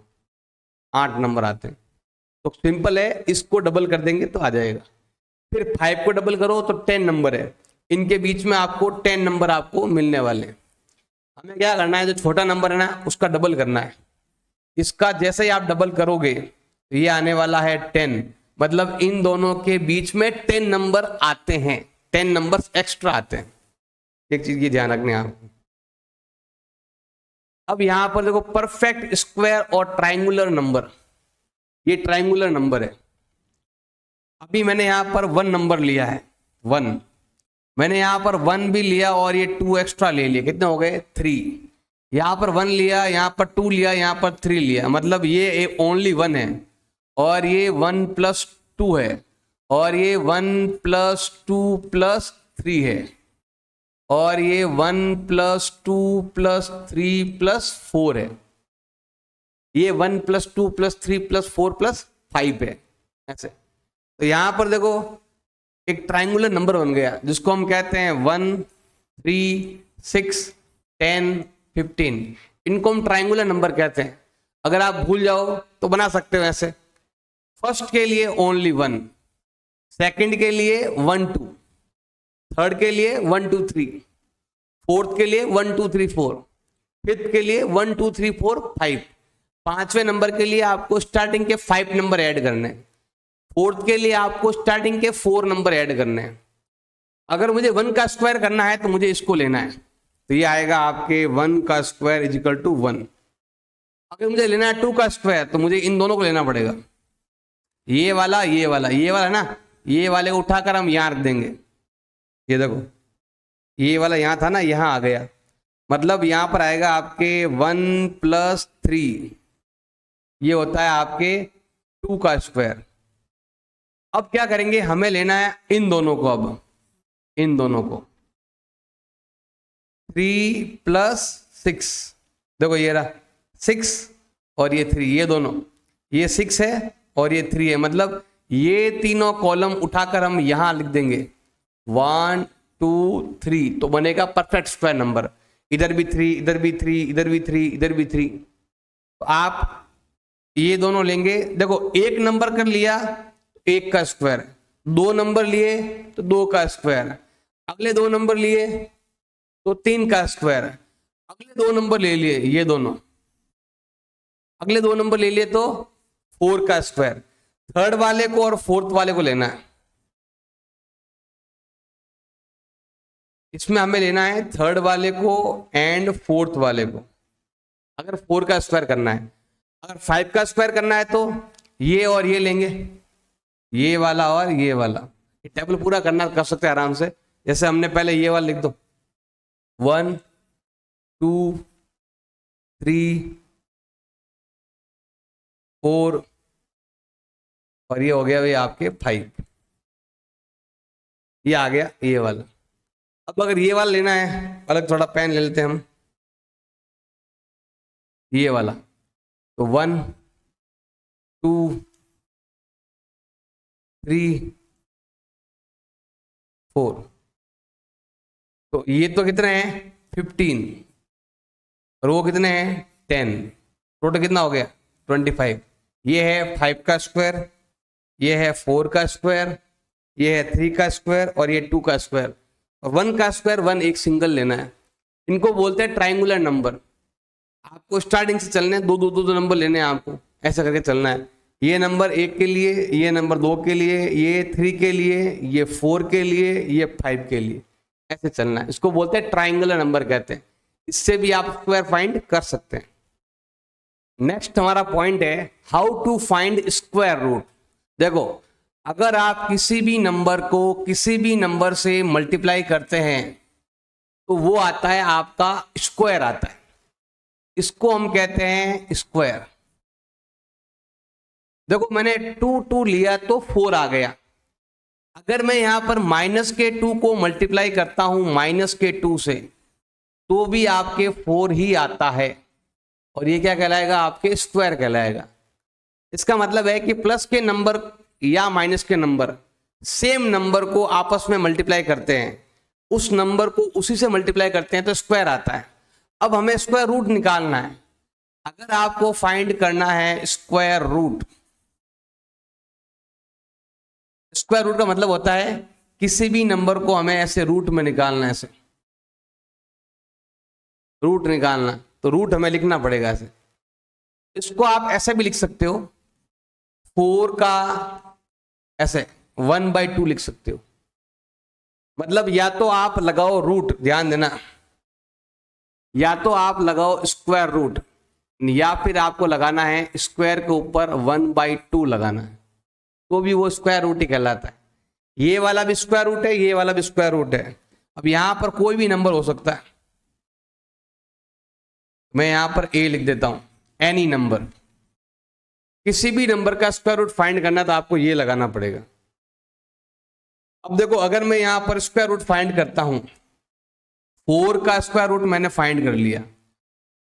8 नंबर आते हैं। तो सिंपल है, इसको डबल कर देंगे तो आ जाएगा। फिर 5 को डबल करो तो 10 नंबर है, इनके बीच में आपको 10 नंबर आपको मिलने वाले हैं। हमें क्या करना है, जो छोटा नंबर है ना उसका डबल करना है। इसका जैसे ही आप डबल करोगे तो ये आने वाला है 10, मतलब इन दोनों के बीच में 10 नंबर आते हैं, 10 नंबर्स एक्स्ट्रा आते हैं। एक चीज की ध्यान रखने आपको। अब यहां पर देखो परफेक्ट स्क्वायर और ट्राइंगुलर नंबर, ये ट्राइंगुलर नंबर है। अभी मैंने यहां पर 1 नंबर लिया है, 1 मैंने यहां पर 1 भी लिया और ये 2 एक्स्ट्रा ले लिए, कितने हो गए 3। यहां पर 1 लिया, यहां पर 2 लिया, यहां पर 3 लिया, मतलब ये ओनली 1 है और ये 1 + 2 है और ये 1 + 2 + 3 है और ये 1 + 2 + 3 + 4 है। ये 1 + 2 + 3 + 4 + 5 है ऐसे। तो यहां पर देखो एक ट्राइंगुलर नंबर बन गया जिसको हम कहते हैं 1, 3, 6, 10, 15। इनको हम ट्राइंगुलर नंबर कहते हैं। अगर आप भूल जाओ तो बना सकते हो ऐसे, फर्स्ट के लिए ओनली 1, सेकंड के लिए 1, 2, थर्ड के लिए 1, 2, 3, फोर्थ के लिए 1, 2, 3, 4, फिफ्थ के लिए 1, 2, 3, 4, 5, पांचवें नंबर के लिए आपको स्टार्टिंग के 5 नंबर ऐड करने हैं, फोर्थ के लिए आपको स्टार्टिंग के 4 नंबर ऐड करने हैं। अगर मुझे 1 का स्क्वायर करना है तो मुझे इसको लेना है, तो ये आएगा आपके 1 का स्क्वायर = 1। अगर मुझे लेना है 2 का स्क्वायर तो मुझे इन दोनों को लेना पड़ेगा, ये वाला ये वाला, ये वाला ना, ये वाले को उठाकर हम यहां रख देंगे। ये देखो ये वाला यहां था ना, यहां आ गया, मतलब यहां पर आएगा आपके 1 + 3, ये होता है आपके 2 का स्क्वायर। अब क्या करेंगे, हमें लेना है इन दोनों को, अब इन दोनों को 3 + 6, देखो ये रहा 6 और ये 3, ये दोनों, ये 6 है और ये 3 है, मतलब ये तीनों कॉलम उठाकर हम यहां लिख देंगे 1, 2, 3, तो बनेगा परफेक्ट स्क्वायर नंबर। इधर भी 3, इधर भी 3, इधर भी 3, इधर भी 3। तो आप ये दोनों लेंगे, देखो 1 नंबर कर लिया 1 का स्क्वायर, 2 नंबर लिए तो 2 का स्क्वायर, अगले 2 नंबर लिए तो 3 का स्क्वायर, अगले 2 नंबर ले लिए ये दोनों, अगले 2 नंबर ले लिए तो 4 का स्क्वायर। थर्ड वाले को और फोर्थ वाले को लेना है, इसमें हमें लेना है थर्ड वाले को एंड फोर्थ वाले को। अगर 4 का स्क्वायर करना है, अगर 5 का स्क्वायर करना है तो ये और ये लेंगे, ये वाला और ये वाला। ये टेबल पूरा करना कर सकते हैं आराम से, जैसे हमने पहले ये वाला लिख दो 1, 2, 3, 4 और ये हो गया भाई आपके 5, ये आ गया ये वाला। अब अगर ये वाला लेना है, अलग थोड़ा पेन ले लेते हैं हम, ये वाला, तो 1, 2, 3, 4, तो ये तो कितने हैं 15 और वो कितने हैं 10, टोटल कितना हो गया 25। ये है 5 का स्क्वायर, ये है 4 का स्क्वायर, ये है 3 का स्क्वायर और ये 2 का स्क्वायर, और 1 का स्क्वायर 1 एक सिंगल लेना है। इनको बोलते हैं ट्राइंगुलर नंबर। आपको स्टार्टिंग से चलने हैं, दो नंबर लेने हैं आपको, ऐसा करके चलना है। ये नंबर 1 के लिए, ये नंबर 2 के लिए, ये 3 के लिए, ये 4 के लिए, ये 5 के लिए, ऐसे चलना है। इसको बोलते हैं ट्राइंगुलर नंबर कहते हैं। इससे भी आप स्क्वायर फाइंड कर सकते हैं। नेक्स्ट हमारा पॉइंट है how to find square root. देखो अगर आप किसी भी नंबर को किसी भी नंबर से मल्टीप्लाई करते हैं तो वो आता है आपका स्क्वायर आता है, इसको हम कहते हैं स्क्वायर। देखो मैंने 2 लिया तो 4 आ गया। अगर मैं यहां पर -2 को मल्टीप्लाई करता हूं -2 से तो भी आपके 4 ही आता है और ये क्या कहलाएगा आपके स्क्वायर कहलाएगा। इसका मतलब है कि प्लस के नंबर या माइनस के नंबर सेम नंबर को आपस में मल्टीप्लाई करते हैं, उस नंबर को उसी से मल्टीप्लाई करते हैं तो स्क्वायर आता है। अब हमें स्क्वायर रूट निकालना है। अगर आपको फाइंड करना है स्क्वायर रूट, स्क्वायर रूट का मतलब होता है किसी भी नंबर को हमें ऐसे रूट में निकालना है, ऐसे रूट निकालना, तो रूट हमें लिखना पड़ेगा ऐसे। इसको आप ऐसे भी लिख सकते हो, 4 का ऐसे 1/2 लिख सकते हो। मतलब या तो आप लगाओ रूट, ध्यान देना, या तो आप लगाओ स्क्वायर रूट, या फिर आपको लगाना है स्क्वायर के ऊपर 1/2 लगाना है, तो भी वो स्क्वायर रूट ही कहलाता है। ये वाला भी स्क्वायर रूट है, ये वाला भी स्क्वायर रूट है। अब यहां पर कोई भी नंबर हो सकता है, मैं यहां पर ए लिख देता हूं, एनी नंबर। किसी भी नंबर का स्क्वायर रूट फाइंड करना तो आपको ये लगाना पड़ेगा। अब देखो, अगर मैं यहां पर स्क्वायर रूट फाइंड करता हूं, 4 का स्क्वायर रूट मैंने फाइंड कर लिया,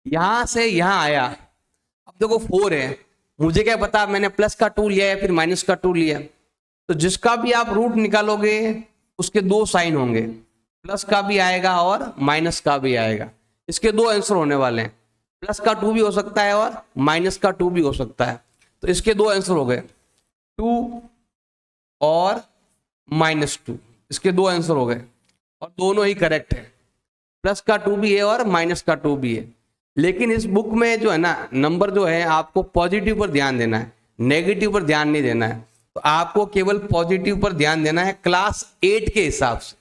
यहां से यहां आया। अब देखो 4 है, मुझे क्या पता मैंने प्लस का 2 लिया या फिर माइनस का 2 लिया। तो जिसका भी आप रूट निकालोगे उसके 2 साइन होंगे, प्लस का भी आएगा और माइनस का भी आएगा। इसके 2 आंसर होने वाले हैं, प्लस का 2 भी हो सकता है और माइनस का 2 भी हो सकता है। तो इसके 2 आंसर हो गए, 2 और -2, इसके 2 आंसर हो गए और दोनों ही करेक्ट है। प्लस का 2 भी है और माइनस का 2 भी है। लेकिन इस बुक में जो है ना, नंबर जो है आपको पॉजिटिव पर ध्यान देना है, नेगेटिव पर ध्यान नहीं देना है। तो आपको केवल पॉजिटिव पर ध्यान देना है क्लास 8 के हिसाब से।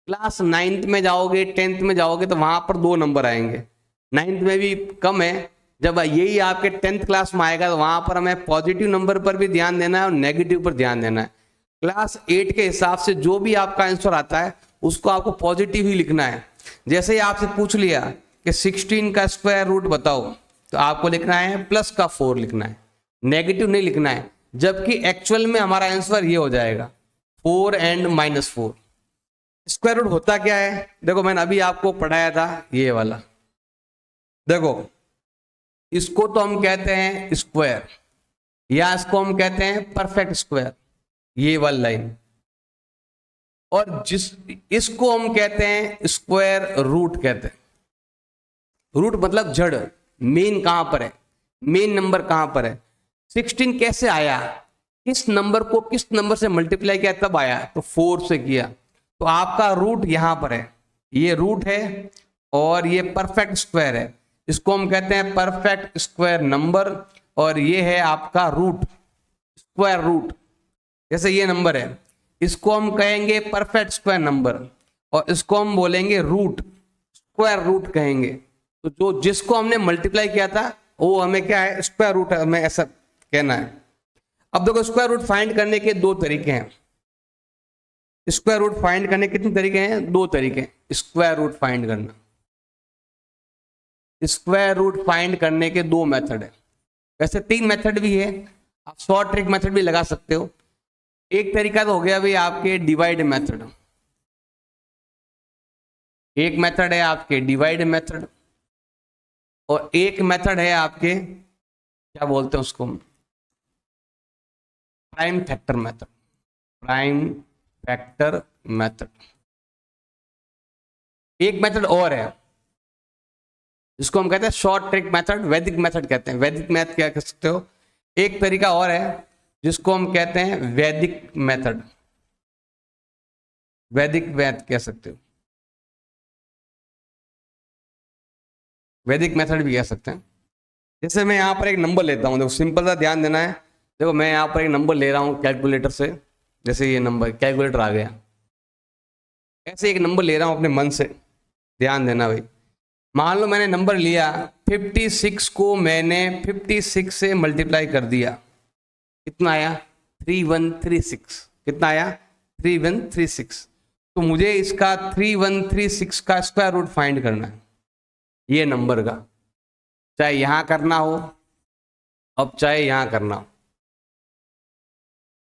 क्लास 9th में जाओगे, 10th में जाओगे तो वहां पर 2 नंबर आएंगे, 9th में भी कम है। जब यही आपके 10th क्लास में आएगा तो वहां पर हमें पॉजिटिव नंबर पर भी ध्यान देना है और नेगेटिव पर ध्यान देना है। क्लास 8 के हिसाब से जो भी आपका आंसर आता है उसको आपको पॉजिटिव ही लिखना है। जैसे ही आपसे पूछ लिया कि 16 का स्क्वायर रूट बताओ, तो आपको लिखना है प्लस का 4 लिखना है, नेगेटिव नहीं लिखना है। जबकि एक्चुअल में हमारा आंसर ये हो जाएगा 4 एंड -4। स्क्वायर रूट होता क्या है, देखो मैंने अभी आपको पढ़ाया था ये वाला। देखो इसको तो हम कहते हैं स्क्वायर, या इसको हम कहते हैं परफेक्ट स्क्वायर, ये वाली लाइन। और इसको हम कहते हैं स्क्वायर रूट कहते हैं। रूट मतलब जड़, मेन कहां पर है, मेन नंबर कहां पर है। 16 कैसे आया, किस नंबर को किस नंबर से मल्टीप्लाई किया तब आया, तो 4 से किया। तो आपका रूट यहां पर है, ये रूट है और ये परफेक्ट स्क्वायर है। इसको हम कहते हैं परफेक्ट स्क्वायर नंबर, और ये है आपका रूट, स्क्वायर रूट। जैसे ये नंबर है, इसको हम कहेंगे परफेक्ट स्क्वायर नंबर, और इसको हम बोलेंगे रूट, स्क्वायर रूट कहेंगे। तो जो जिसको हमने मल्टीप्लाई किया था वो हमें क्या है, स्क्वायर रूट है, हमें ऐसा कहना है। अब देखो स्क्वायर रूट फाइंड करने के 2 तरीके हैं। स्क्वायर रूट फाइंड करने के कितने तरीके हैं, 2 तरीके। स्क्वायर रूट फाइंड करना, स्क्वायर रूट फाइंड करने के 2 मेथड है। वैसे 3 मेथड भी है, आप शॉर्ट ट्रिक मेथड भी लगा सकते हो। एक तरीका तो हो गया भाई आपके डिवाइड मेथड, एक मेथड है आपके डिवाइड मेथड, और एक मेथड है आपके क्या बोलते हैं उसको, prime factor method. Prime factor method. एक मेथड और है जिसको हम कहते हैं शॉर्ट ट्रिक मेथड, वैदिक मेथड कहते हैं। वैदिक मैथ क्या कह सकते हो। एक तरीका और है जिसको हम कहते हैं वैदिक मेथड, वैदिक मैथ कह सकते हो, वैदिक मेथड भी कह सकते हैं। जैसे मैं यहाँ पर एक नंबर लेता हूँ, देखो सिंपल सा ध्यान देना है। देखो मैं यहाँ पर एक नंबर ले रहा हूँ कैलकुलेटर से, जैसे ये नंबर कैलकुलेटर आ गया, ऐसे एक नंबर ले रहा हूँ अपने मन से, ध्यान देना भाई। मान लो मैंने नंबर लिया 56 को मैंने 56 से मल्टीप्लाई कर दिया, कितना आया 3136। कितना आया 3136। तो मुझे इसका 3136 का स्क्वायर रूट फाइंड करना है, ये नंबर का, चाहे यहां करना हो अब चाहे यहां करना हो,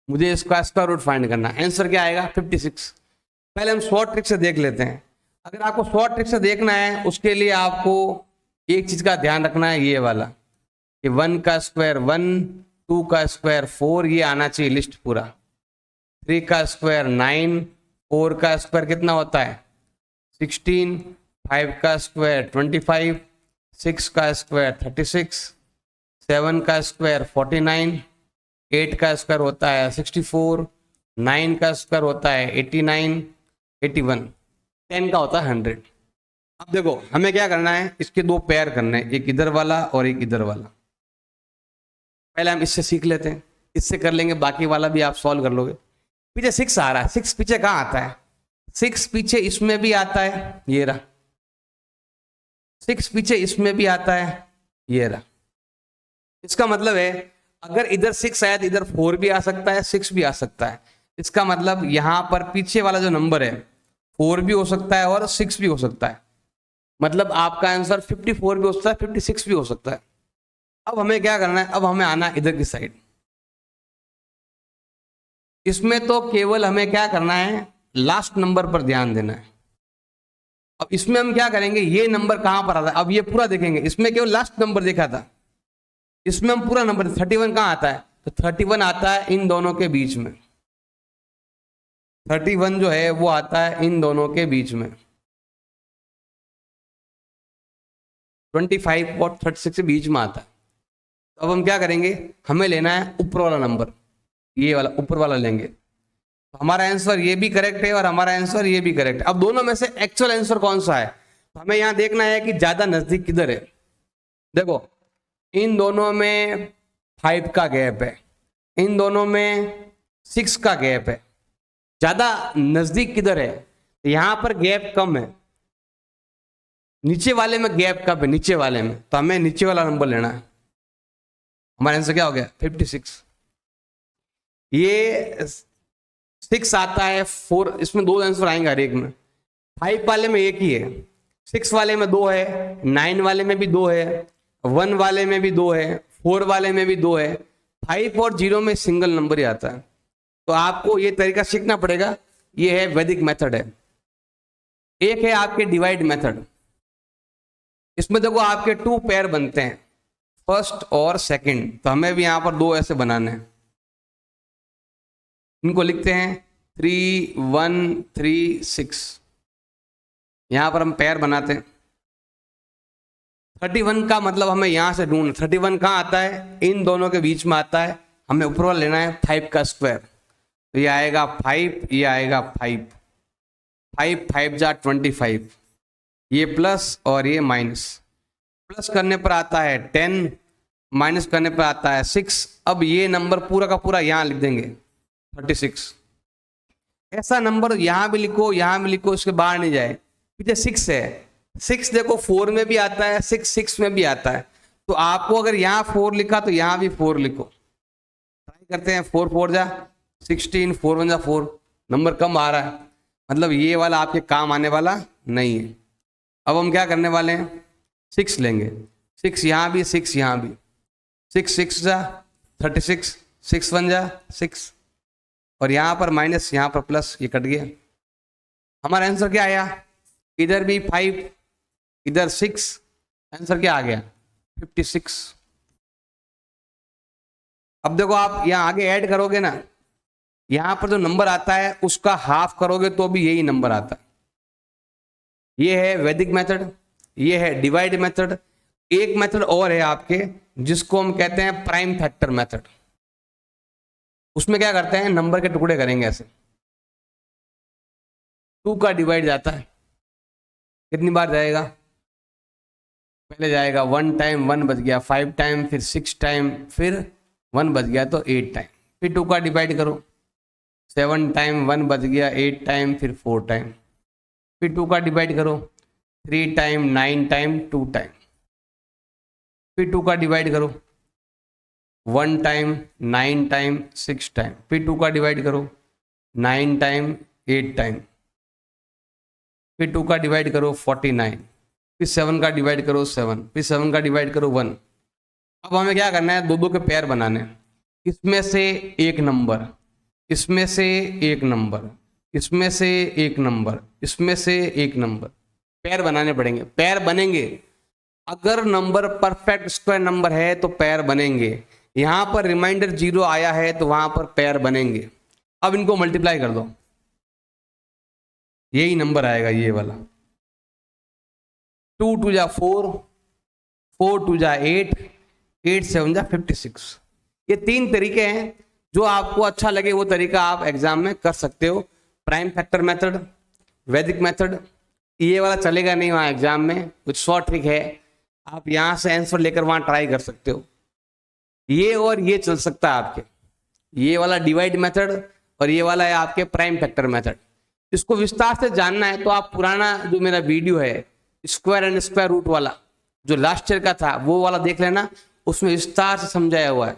मुझे इसका स्क्वायर रूट फाइंड करना है। आंसर क्या आएगा 56। पहले हम शॉर्ट ट्रिक से देख लेते हैं। अगर आपको शॉर्ट ट्रिक से देखना है उसके लिए आपको एक चीज का ध्यान रखना है, ये वाला कि 1 का स्क्वायर 1, 2 का स्क्वायर 4, ये आना चाहिए लिस्ट पूरा। 3 का स्क्वायर 9, 4 का स्क्वायर कितना होता है 16, 5 का स्क्वायर 25, 6 का स्क्वायर 36, 7 का स्क्वायर 49, 8 का स्क्वायर होता है 64, 9 का स्क्वायर होता है 89, 81, 10 का होता है 100। अब देखो हमें क्या करना है, इसके दो पेयर करने हैं, एक इधर वाला और एक इधर वाला। पहले हम इससे सीख लेते हैं, इससे कर लेंगे, बाकी वाला भी आप सॉल्व कर लोगे। पीछे 6 आ रहा है, 6 पीछे कहाँ आता है, 6 पीछे इसमें भी आता है, ये रहा। 6 पीछे इसमें भी आता है, ये रहा। इसका मतलब है अगर इधर 6 आया तो इधर 4 भी आ सकता है, 6 भी आ सकता है। इसका मतलब यहां पर पीछे वाला जो नंबर है 4 भी हो सकता है और 6 भी हो सकता है। मतलब आपका आंसर 54 भी हो सकता है, 56 भी हो सकता है। अब हमें क्या करना है, अब हमें आना है इधर की साइड। इसमें तो केवल हमें क्या करना है, लास्ट नंबर पर ध्यान देना है। अब इसमें हम क्या करेंगे, ये नंबर कहां पर आता है, अब ये पूरा देखेंगे। इसमें केवल लास्ट नंबर देखा था, इसमें हम पूरा नंबर 31 कहां आता है, तो 31 आता है इन दोनों के बीच में। 31 जो है वो आता है इन दोनों के बीच में। 25 और 36 के बीच में आता है। तो अब हम क्या करेंगे, हमें लेना है ऊपर वाला नंबर, ये वाला ऊपर वाला लेंगे। तो हमारा आंसर ये भी करेक्ट है और हमारा आंसर ये भी करेक्ट है। अब दोनों में से एक्चुअल आंसर कौन सा है, तो हमें यहां देखना है कि ज्यादा नजदीक किधर है। देखो इन दोनों में 5 का गैप है, इन दोनों में 6 का गैप है। ज्यादा नजदीक किधर है, तो यहां पर गैप कम है, नीचे वाले में गैप कम है, नीचे वाले में। तो हमें नीचे वाला नंबर लेना है। हमारा आंसर क्या हो गया 56। ये 6 आता है 4, इसमें 2 आंसर आएंगे हर एक में। 5 वाले में एक ही है, 6 वाले में 2 है, 9 वाले में भी 2 है, 1 वाले में भी 2 है, 4 वाले में भी 2 है। 5 और 0 में सिंगल नंबर ही आता है। तो आपको ये तरीका सीखना पड़ेगा। ये है वैदिक मेथड है। एक है आपके डिवाइड मेथड। इसमें देखो आपके 2 पेयर बनते हैं, फर्स्ट और सेकंड। तो हमें भी यहां पर 2 ऐसे बनाने हैं। इनको लिखते हैं 3 1 3 6। यहां पर हम पेयर बनाते हैं। 31 का मतलब हमें यहां से ढूंढना, 31 कहां आता है, इन दोनों के बीच में आता है। हमें ऊपर वाला लेना है 5 का स्क्वायर। तो ये आएगा 5, ये आएगा 5, 5 5 जा 25, ये प्लस और ये माइनस। प्लस करने पर आता है 10, माइनस करने पर आता है 6। अब ये नंबर पूरा का पूरा यहां लिख देंगे 36। ऐसा नंबर यहां भी लिखो, यहां भी लिखो, इसके बाहर नहीं जाए। पीछे 6 है, 6 देखो 4 में भी आता है, 6 में भी आता है। तो आपको अगर यहाँ 4 लिखा तो यहाँ भी 4 लिखो। ट्राई करते हैं। 4 4 जा 16, 4 1 जा 4। नंबर कम आ रहा है, मतलब ये वाला आपके काम आने वाला नहीं है। अब हम क्या करने वाले हैं, 6 लेंगे। 6 यहाँ भी, 6 यहाँ भी। 6 6 जा 36, 6 1 जा 6, और यहाँ पर माइनस, यहाँ पर प्लस, ये कट गया। हमारा आंसर क्या आया, इधर भी 5, इधर 6, आंसर क्या आ गया 56। अब देखो आप यहाँ आगे ऐड करोगे ना, यहाँ पर जो नंबर आता है उसका हाफ करोगे तो भी यही नंबर आता है। ये है वैदिक मेथड, ये है डिवाइड मेथड। एक मेथड और है आपके जिसको हम कहते हैं प्राइम फैक्टर मेथड। उसमें क्या करते हैं, नंबर के टुकड़े करेंगे ऐसे। 2 का डिवाइड जाता है, कितनी बार जाएगा, पहले जाएगा 1 टाइम, 1 बच गया, 5 टाइम, फिर 6 टाइम, फिर 1 बच गया तो 8 टाइम। फिर 2 का डिवाइड करो, 7 टाइम, 1 बच गया, 8 टाइम, फिर 4 टाइम। फिर 2 का डिवाइड करो, 3 टाइम, 9 टाइम, 2 टाइम। फिर 2 का डिवाइड करो, 1 टाइम, 9 टाइम, 6 टाइम। फिर 2 का डिवाइड करो, 9 टाइम, 8 टाइम। फिर 2 का डिवाइड करो 49। फिर 7 का डिवाइड करो 7। फिर 7 का डिवाइड करो 1। अब हमें क्या करना है, 2 के पेयर बनाने हैं। इसमें से एक नंबर, इसमें से एक नंबर, इसमें से एक नंबर, इसमें से एक नंबर, पेयर बनाने पड़ेंगे। पेयर बनेंगे अगर नंबर परफेक्ट स्क्वायर नंबर है तो पेयर बनेंगे। यहां पर रिमाइंडर 0 आया है तो वहां पर पेयर बनेंगे। अब इनको मल्टीप्लाई कर दो, यही नंबर आएगा ये वाला। 2 2 जा 4, 4 2 जा 8, 8 7 जा 56। ये 3 तरीके हैं, जो आपको अच्छा लगे वो तरीका आप एग्जाम में कर सकते हो। प्राइम फैक्टर मेथड, वैदिक मेथड, ये वाला चलेगा नहीं वहाँ एग्जाम में, कुछ शॉर्ट ट्रिक है, आप यहाँ से आंसर लेकर वहाँ ट्राई कर सकते हो। ये और ये चल सकता है आपके, ये वाला डिवाइड मेथड और ये वाला है आपके प्राइम फैक्टर मेथड। इसको विस्तार से जानना है तो आप पुराना जो मेरा वीडियो है स्क्वायर एंड स्क्वायर रूट वाला, जो लास्ट ईयर का था, वो वाला देख लेना, उसमें विस्तार से समझाया हुआ है।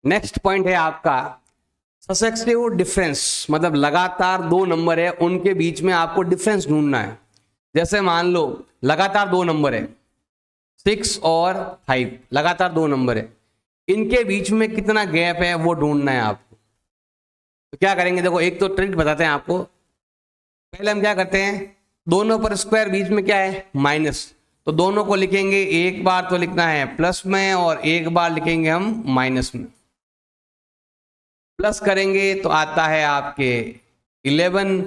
नेक्स्ट पॉइंट है आपका सक्सेसिव डिफरेंस, मतलब लगातार 2 नंबर है उनके बीच में आपको डिफरेंस ढूंढना है। जैसे मान लो लगातार 2 नंबर है 6 और 5, लगातार 2 नंबर है, इनके बीच में कितना गैप है वो ढूंढना है आपको। तो क्या करेंगे, देखो एक तो ट्रिक बताते हैं आपको। पहले हम क्या करते हैं, दोनों पर स्क्वायर, बीच में क्या है माइनस, तो दोनों को लिखेंगे, एक बार तो लिखना है प्लस में और एक बार लिखेंगे हम माइनस में। प्लस करेंगे तो आता है आपके 11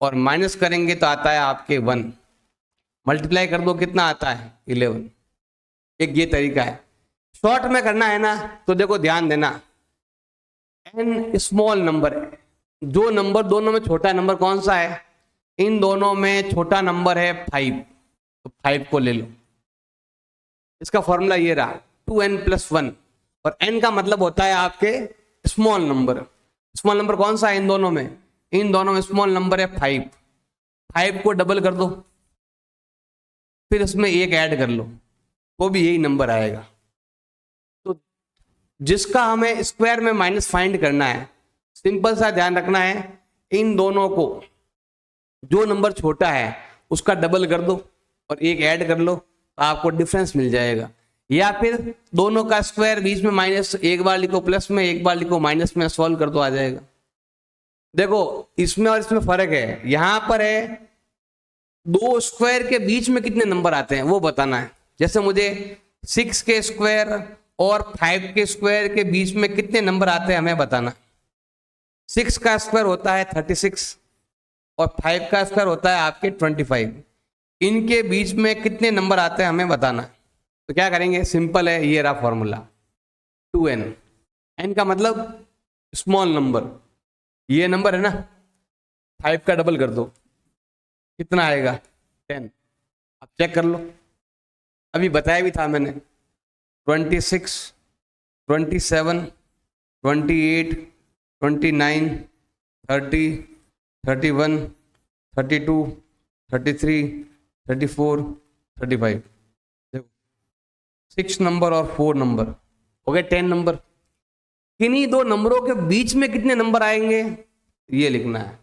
और माइनस करेंगे तो आता है आपके 1। मल्टीप्लाई कर दो, कितना आता है 11। एक ये तरीका है। शॉर्ट में करना है ना तो देखो ध्यान देना, n स्मॉल नंबर है, जो नंबर दोनों में छोटा नंबर कौन सा है, इन दोनों में छोटा नंबर है 5, तो 5 को ले लो। इसका फॉर्मूला ये रहा 2n + 1, और n का मतलब होता है आपके स्मॉल नंबर। स्मॉल नंबर कौन सा है इन दोनों में, इन दोनों में स्मॉल नंबर है 5। 5 को डबल कर दो, फिर इसमें 1 ऐड कर लो, तो भी यही नंबर आएगा। तो जिसका हमें स्क्वायर में माइनस फाइंड करना है, सिंपल सा ध्यान रखना है, इन दोनों को जो नंबर छोटा है उसका डबल कर दो और 1 ऐड कर लो, तो आपको डिफरेंस मिल जाएगा। या फिर दोनों का स्क्वायर, बीच में माइनस, एक बार लिखो प्लस में, एक बार लिखो माइनस में, सॉल्व कर दो, आ जाएगा। देखो इसमें और इसमें फर्क है, यहां पर है 2 स्क्वायर के बीच में कितने नंबर आते हैं वो बताना है। जैसे मुझे 6 के स्क्वायर और 5 के स्क्वायर के बीच में कितने नंबर आते हैं हमें बताना। 6 का स्क्वायर होता है 36 और 5 का स्क्वायर होता है आपके 25। इनके बीच में कितने नंबर आते हैं हमें बताना। तो क्या करेंगे, सिंपल है, ये रहा फॉर्मूला 2n। n का मतलब स्मॉल नंबर, ये नंबर है ना, 5 का डबल कर दो, कितना आएगा 10। अब चेक कर लो, अभी बताया भी था मैंने, 26, 27, 28, 29, 30, 31, 32, 33, 34, 35। 6 नंबर और 4 नंबर हो गए 10 नंबर। किन्हीं 2 नंबरों के बीच में कितने नंबर आएंगे ये लिखना है,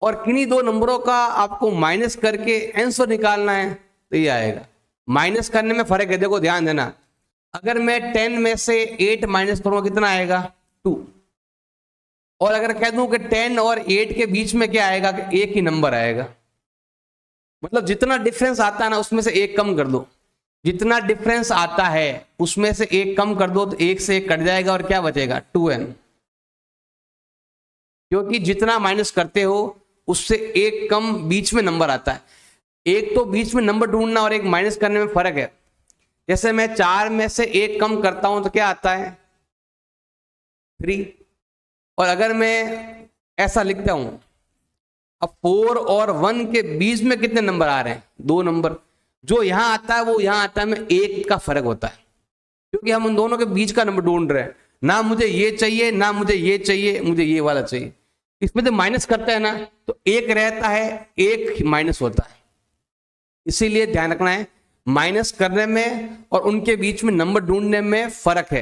और किन्हीं 2 नंबरों का आपको माइनस करके आंसर निकालना है, तो ये आएगा। माइनस करने में फर्क है, देखो ध्यान देना, अगर मैं 10 में से 8 माइनस करूंगा कितना आएगा 2, और अगर कह दूं कि 10 और 8 के बीच में क्या आएगा कि एक ही नंबर आएगा। मतलब जितना डिफरेंस आता है ना उसमें से 1 कम कर दो, जितना डिफरेंस आता है उसमें से 1 कम कर दो, तो 1 से 1 कट जाएगा और क्या बचेगा 2n। क्योंकि जितना माइनस करते हो उससे 1 कम बीच में नंबर आता है। एक तो बीच में नंबर ढूंढना और एक माइनस करने में फर्क है। जैसे मैं 4 में से 1 कम करता हूं तो क्या आता है 3, और अगर मैं ऐसा लिखता हूं, अब 4 और 1 के बीच में कितने नंबर आ रहे हैं 2 नंबर, जो यहां आता है वो यहां आता है, में 1 का फर्क होता है, क्योंकि हम उन दोनों के बीच का नंबर ढूंढ रहे हैं। ना मुझे ये चाहिए ना मुझे ये चाहिए, मुझे ये वाला चाहिए। इसमें तो माइनस करता है ना तो 1 रहता है, 1 माइनस होता है। इसीलिए ध्यान रखना है, माइनस करने में और उनके बीच में नंबर ढूंढने में फर्क है।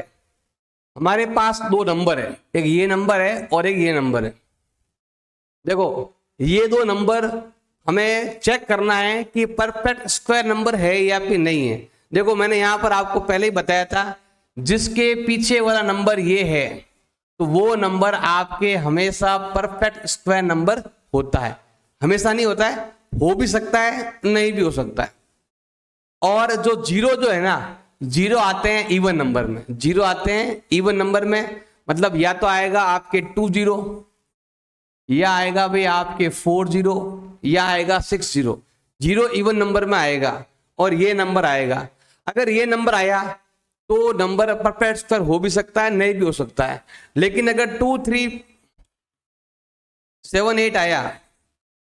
हमारे पास 2 नंबर है, एक ये नंबर है और एक ये नंबर है। देखो ये 2 नंबर हमें चेक करना है कि परफेक्ट स्क्वायर नंबर है या फिर नहीं है। देखो मैंने यहां पर आपको पहले ही बताया था, जिसके पीछे वाला नंबर ये है तो वो नंबर आपके हमेशा परफेक्ट स्क्वायर नंबर होता है। हमेशा नहीं होता है, हो भी सकता है नहीं भी हो सकता है। और जो 0 जो है ना, 0 आते हैं इवन नंबर में, 0 आते हैं इवन नंबर में, मतलब या तो आएगा आपके 20, या आएगा भाई आपके 40, या आएगा 60। 0 इवन नंबर में आएगा और ये नंबर आएगा। अगर ये नंबर आया तो नंबर परफेक्ट स्क्वायर हो भी सकता है, नहीं भी हो सकता है। लेकिन अगर 2, 3, 7, 8 आया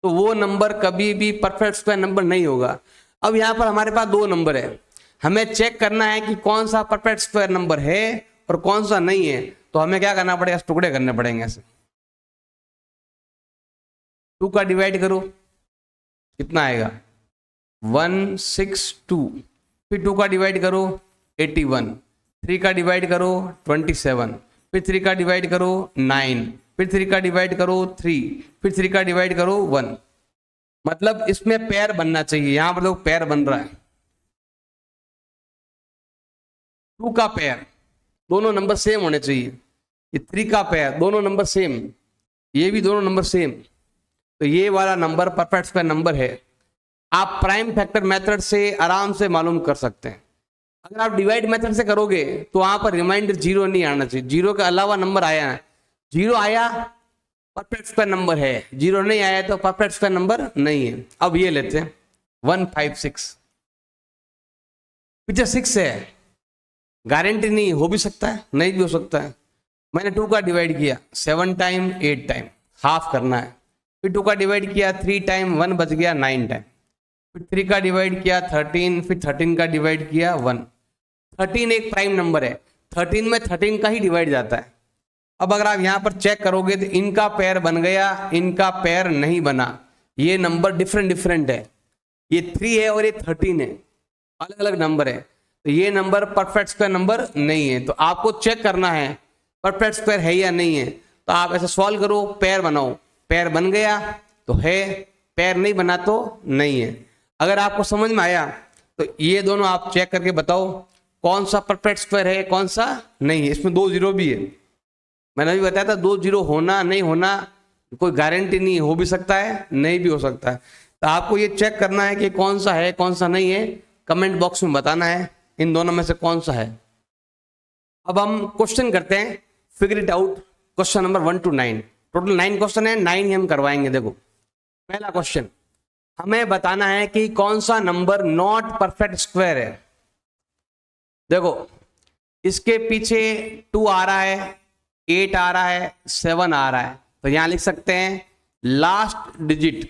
तो वो नंबर कभी भी परफेक्ट स्क्वायर नंबर नहीं होगा। अब यहां पर हमारे पास दो नंबर है, हमें चेक करना है कि कौन सा परफेक्ट स्क्वायर नंबर है और कौन सा नहीं है। तो हमें क्या करना पड़ेगा, टुकड़े करने पड़ेंगे ऐसे। 2 का डिवाइड करो, कितना आएगा 162। फिर 2 का डिवाइड करो 81। 3 का डिवाइड करो 27। फिर 3 का डिवाइड करो 9। फिर 3 का डिवाइड करो 3। फिर 3 का डिवाइड करो 1। मतलब इसमें पेयर बनना चाहिए, यहां पर देखो पेयर बन रहा है, 2 का पेयर, दोनों नंबर सेम होने चाहिए। ये 3 का पेयर, दोनों नंबर सेम, ये भी दोनों नंबर सेम। तो ये वाला नंबर परफेक्ट स्क्वायर नंबर है। आप प्राइम फैक्टर मेथड से आराम से मालूम कर सकते हैं। अगर आप डिवाइड मेथड से करोगे तो वहां पर रिमाइंडर 0 नहीं आना चाहिए। 0 के अलावा नंबर आया है, 0 आया परफेक्ट स्क्वायर नंबर है, 0 नहीं आया तो परफेक्ट स्क्वायर नंबर नहीं है। अब ये लेते हैं 156, पीछे 6 है, गारंटी नहीं, हो भी सकता है नहीं भी हो सकता है। मैंने 2 का डिवाइड किया 7 टाइम 8 टाइम, हाफ करना है। फिर 2 का डिवाइड किया 3 टाइम, 1 बच गया 9 टाइम। फिर 3 का डिवाइड किया 13, फिर 13 का डिवाइड किया 1। 13 एक प्राइम नंबर है, 13 में 13 का ही डिवाइड जाता है। अब अगर आप यहां पर चेक करोगे तो इनका पेयर बन गया, इनका पेयर नहीं बना। ये नंबर डिफरेंट डिफरेंट है, ये 3 है और ये 13 है, अलग अलग नंबर है। तो ये नंबर परफेक्ट स्क्वायर नंबर नहीं है। तो आपको चेक करना है परफेक्ट स्क्वायर है या नहीं है। तो आप ऐसे सॉल्व करो, पेयर बनाओ, पेयर बन गया तो है, पेयर नहीं बना तो नहीं है। अगर आपको समझ में आया तो ये दोनों आप चेक करके बताओ कौन सा परफेक्ट स्क्वायर है कौन सा नहीं है। इसमें 2 0 भी है, मैंने अभी बताया था 2 0 होना नहीं होना कोई गारंटी नहीं, हो भी सकता है नहीं भी हो सकता है। तो आपको ये चेक करना है कि कौन सा है कौन सा नहीं है, कमेंट बॉक्स में बताना है इन दोनों में से कौन सा है। अब हम क्वेश्चन करते हैं, figure it out. Question number 1 to 9, total 9 question है, 9 ही हम करवाएंगे। देखो पहला क्वेश्चन, हमें बताना है कि कौन सा नंबर नॉट परफेक्ट स्क्वायर है। देखो इसके पीछे 2 आ रहा है, 8 आ रहा है, 7 आ रहा है। तो यहां लिख सकते हैं लास्ट डिजिट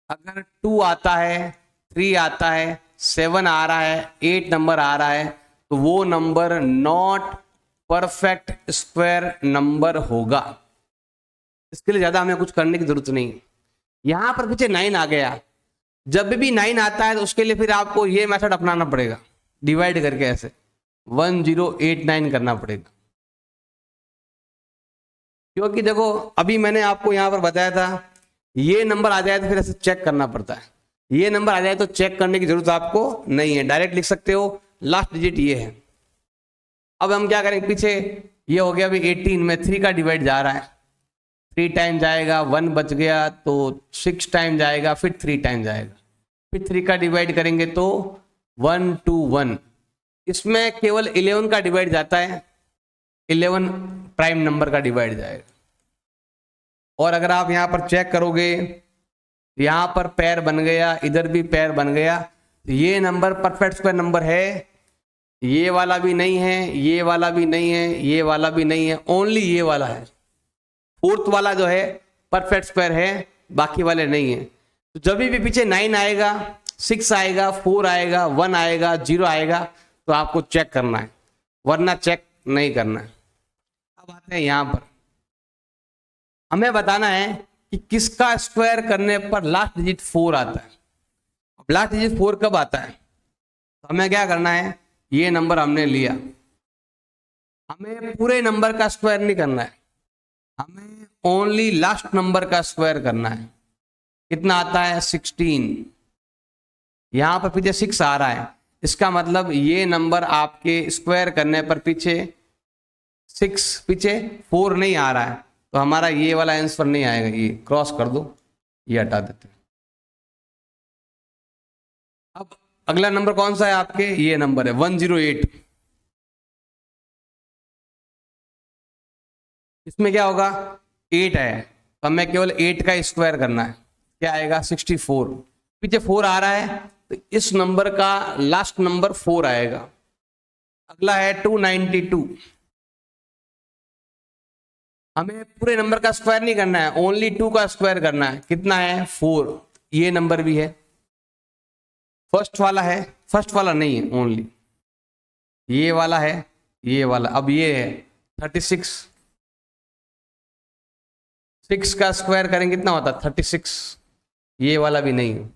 अगर 2 आता है, 3 आता है, 7 आ रहा है, 8 नंबर आ रहा है, तो वो number not perfect square number होगा। इसके लिए ज्यादा हमें कुछ करने की जरूरत नहीं। यहां पर पीछे 9 आ गया, जब भी 9 आता है तो उसके लिए फिर आपको ये मेथड अपनाना पड़ेगा, डिवाइड करके ऐसे 1089 करना पड़ेगा। क्योंकि देखो अभी मैंने आपको यहां पर बताया था ये नंबर आ जाए तो फिर ऐसे चेक करना पड़ता है, ये नंबर आ जाए तो चेक करने की जरूरत आपको नहीं है, डायरेक्ट लिख सकते हो लास्ट डिजिट ये है। अब हम क्या करेंगे, पीछे ये हो गया अभी 18 में 3 का डिवाइड जा रहा है, 3 टाइम जाएगा, 1 बच गया तो 6 टाइम जाएगा, फिर 3 टाइम जाएगा, फिर 3 का डिवाइड करेंगे तो 1 to 1। इसमें केवल 11 का डिवाइड जाता है, 11 प्राइम नंबर का डिवाइड जाएगा। और अगर आप यहां पर चेक करोगे यहां पर पेयर बन गया, इधर भी पेयर बन गया, तो ये नंबर परफेक्ट स्क्वायर नंबर है। ये वाला भी नहीं है, ये वाला भी नहीं है, ये वाला भी नहीं है, ओनली ये वाला है। फोर्थ वाला जो है परफेक्ट स्क्वायर है, बाकी वाले नहीं है। तो जब भी पीछे 9 आएगा, 6 आएगा, 4 आएगा, 1 आएगा, 0 आएगा, तो आपको चेक करना है, वरना चेक नहीं करना है। अब आते हैं यहां पर, हमें बताना है कि किसका स्क्वायर करने पर लास्ट डिजिट 4 आता है। अब लास्ट डिजिट 4 कब आता है, तो हमें क्या करना है, ये नंबर हमने लिया, हमें पूरे नंबर का स्क्वायर नहीं करना है, हमें ओनली लास्ट नंबर का स्क्वायर करना है। कितना आता है 16, यहां पर पीछे 6 आ रहा है, इसका मतलब ये नंबर आपके स्क्वायर करने पर पीछे 6, पीछे 4 नहीं आ रहा है, तो हमारा ये वाला आंसर नहीं आएगा, ये क्रॉस कर दो, ये हटा देते हैं। अब अगला नंबर कौन सा है आपके, ये नंबर है 108। इसमें क्या होगा, 8 है तो हमें केवल 8 का स्क्वायर करना है, क्या आएगा 64। पीछे 4 आ रहा है तो इस नंबर का लास्ट नंबर 4 आएगा। अगला है 292, हमें पूरे नंबर का स्क्वायर नहीं करना है, ओनली 2 का स्क्वायर करना है। कितना है 4, ये नंबर भी है, फर्स्ट वाला है, फर्स्ट वाला नहीं है, ओनली ये वाला है, ये वाला। अब ये है 36, 6 का स्क्वायर करेंगे कितना होता है 36, ये वाला भी नहीं है।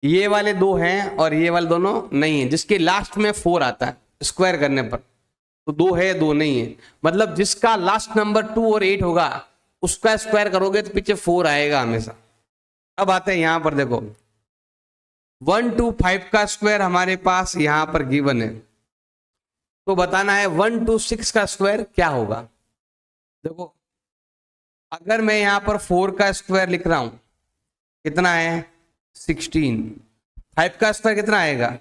ये वाले दो हैं और ये वाले दोनों नहीं है, जिसके लास्ट में 4 आता है स्क्वायर करने पर, तो 2 है 2 नहीं है। मतलब जिसका लास्ट नंबर 2 और 8 होगा उसका स्क्वायर करोगे तो पीछे 4 आएगा हमेशा। अब आते हैं यहां पर, देखो 125 का स्क्वायर हमारे पास यहां पर गिवन है, तो बताना है 126 का स्क्वायर क्या होगा। देखो अगर मैं यहां पर 4 का स्क्वायर लिख रहा हूं, कितना है 16, 5 का स्क्वायर कितना आएगा,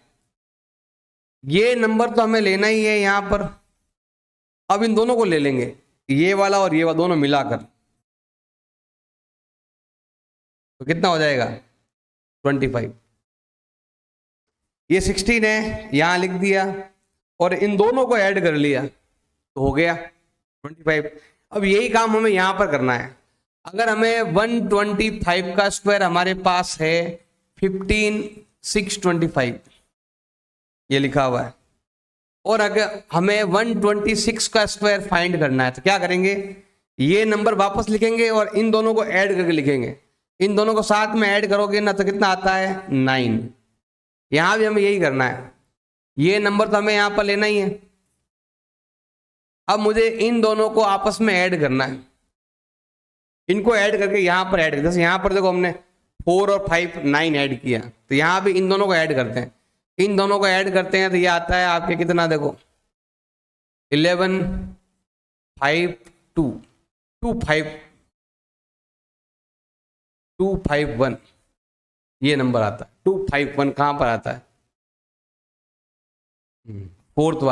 ये नंबर तो हमें लेना ही है यहां पर। अब इन दोनों को ले लेंगे, ये वाला और ये वाला दोनों मिलाकर, तो कितना हो जाएगा 25। ये 16 है यहां लिख दिया और इन दोनों को ऐड कर लिया तो हो गया 25। अब यही काम हमें यहां पर करना है। अगर हमें 125 का स्क्वायर हमारे पास है 15625, ये लिखा हुआ है, और अगर हमें 126 का स्क्वायर फाइंड करना है तो क्या करेंगे, ये नंबर वापस लिखेंगे और इन दोनों को ऐड करके लिखेंगे। इन दोनों को साथ में ऐड करोगे ना तो कितना आता है 9। यहां भी हमें यही करना है, ये नंबर तो हमें यहां पर लेना ही है। अब मुझे इन दोनों को आपस में ऐड करना है, इनको ऐड करके यहां पर ऐड, जैसे यहां पर देखो हमने 4 और 5 9 ऐड किया, तो यहां भी इन दोनों को ऐड करते हैं। इन दोनों को ऐड करते हैं तो ये आता है आपके कितना, देखो 11 5 2 251, ये नंबर आता है 251। कहां पर आता है, फोर्थ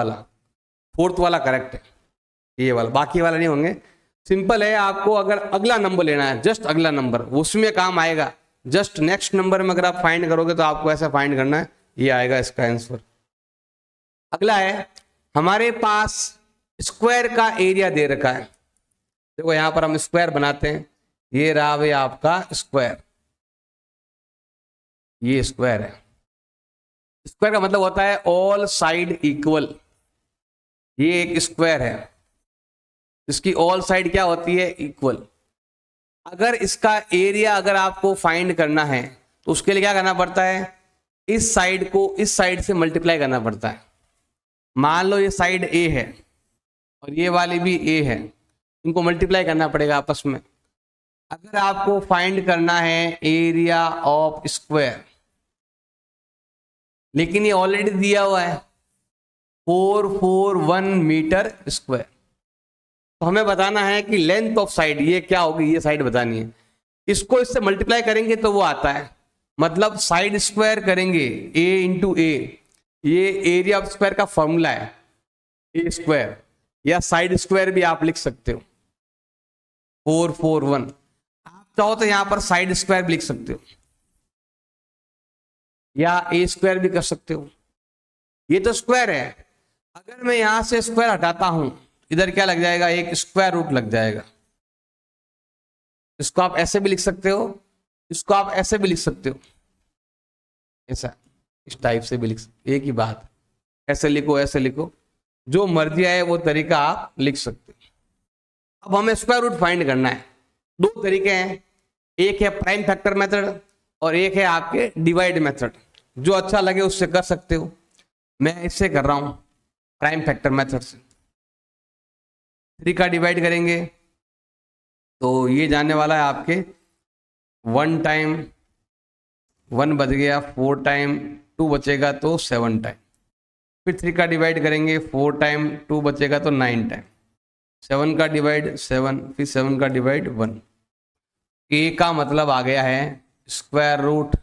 वाला करेक्ट है, ये वाला, बाकी वाला नहीं होंगे। सिंपल है, आपको अगर अगला नंबर लेना है, जस्ट अगला नंबर, उसमें काम आएगा। जस्ट नेक्स्ट नंबर में अगर आप फाइंड करोगे तो आपको ऐसा फाइंड करना है, ये आएगा इसका आंसर। अगला है हमारे पास स्क्वायर का एरिया दे रखा है। देखो यहां पर हम स्क्वायर बनाते हैं, ये रहा भाई आपका स्क्वायर, ये स्क्वायर है। स्क्वायर का मतलब होता है ऑल साइड इक्वल। ये एक स्क्वायर है जिसकी ऑल साइड क्या होती है, इक्वल। अगर इसका एरिया अगर आपको फाइंड करना है तो उसके लिए क्या करना पड़ता है, इस साइड को इस साइड से मल्टीप्लाई करना पड़ता है। मान लो ये साइड ए है और ये वाली भी ए है, इनको मल्टीप्लाई करना पड़ेगा आपस में। अगर आपको फाइंड करना है एरिया ऑफ स्क्वायर, लेकिन ये ऑलरेडी दिया हुआ है 441 मीटर स्क्वायर, तो हमें बताना है कि लेंथ ऑफ साइड ये क्या होगी, ये साइड बतानी है। इसको इससे मल्टीप्लाई करेंगे तो वो आता है, मतलब साइड स्क्वायर करेंगे a इंटू ए, ये एरिया ऑफ स्क्वायर का फॉर्मूला है ए स्क्वायर, या साइड स्क्वायर भी आप लिख सकते हो 441। आप चाहो तो यहां पर साइड स्क्वायर भी लिख सकते हो या ए स्क्वायर भी कर सकते हो। ये तो स्क्वायर है, अगर मैं यहां से स्क्वायर हटाता हूं इधर क्या लग जाएगा, एक स्क्वायर रूट लग जाएगा। इसको आप ऐसे भी लिख सकते हो, इसको आप ऐसे भी लिख सकते हो, ऐसा इस टाइप से भी लिख सकते, एक ही बात, ऐसे लिखो ऐसे लिखो, जो मर्जी आए वो तरीका आप लिख सकते हो। अब हमें स्क्वायर रूट फाइंड करना है, दो तरीके हैं, एक है प्राइम फैक्टर मेथड और एक है आपके डिवाइड मेथड। जो अच्छा लगे उससे कर सकते हो, मैं इससे कर रहा हूं प्राइम फैक्टर मेथड से। 3 का डिवाइड करेंगे तो ये जाने वाला है आपके 1 टाइम 1 बच गया, 4 टाइम 2 बचेगा तो 7 टाइम, फिर 3 का डिवाइड करेंगे 4 टाइम 2 बचेगा तो 9 टाइम, 7 का डिवाइड 7, फिर 7 का डिवाइड 1। ए का मतलब आ गया है स्क्वायर रूट,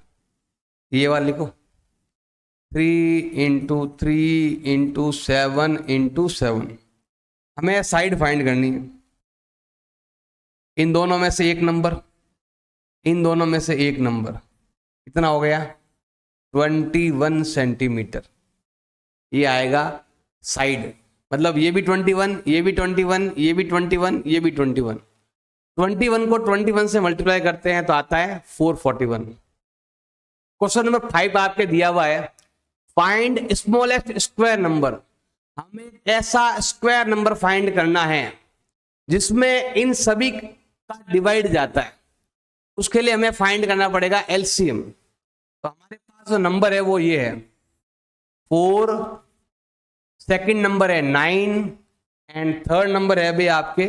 ये वाला लिखो 3 इंटू 3 इंटू 7 इंटू 7। हमें साइड फाइंड करनी है, इन दोनों में से एक नंबर, इन दोनों में से एक नंबर, कितना हो गया 21 सेंटीमीटर। ये आएगा साइड, मतलब ये भी 21, ये भी 21, ये भी 21, ये भी 21। 21 को 21 से मल्टीप्लाई करते हैं तो आता है 441। क्वेश्चन नंबर 5 आपके दिया हुआ है, फाइंड स्मॉलेस्ट स्क्वायर नंबर। हमें ऐसा स्क्वायर नंबर फाइंड करना है जिसमें इन सभी का डिवाइड जाता है। उसके लिए हमें फाइंड करना पड़ेगा एलसीएम। तो हमारे पास जो नंबर है वो ये है 4, सेकंड नंबर है 9 एंड थर्ड नंबर है अभी आपके,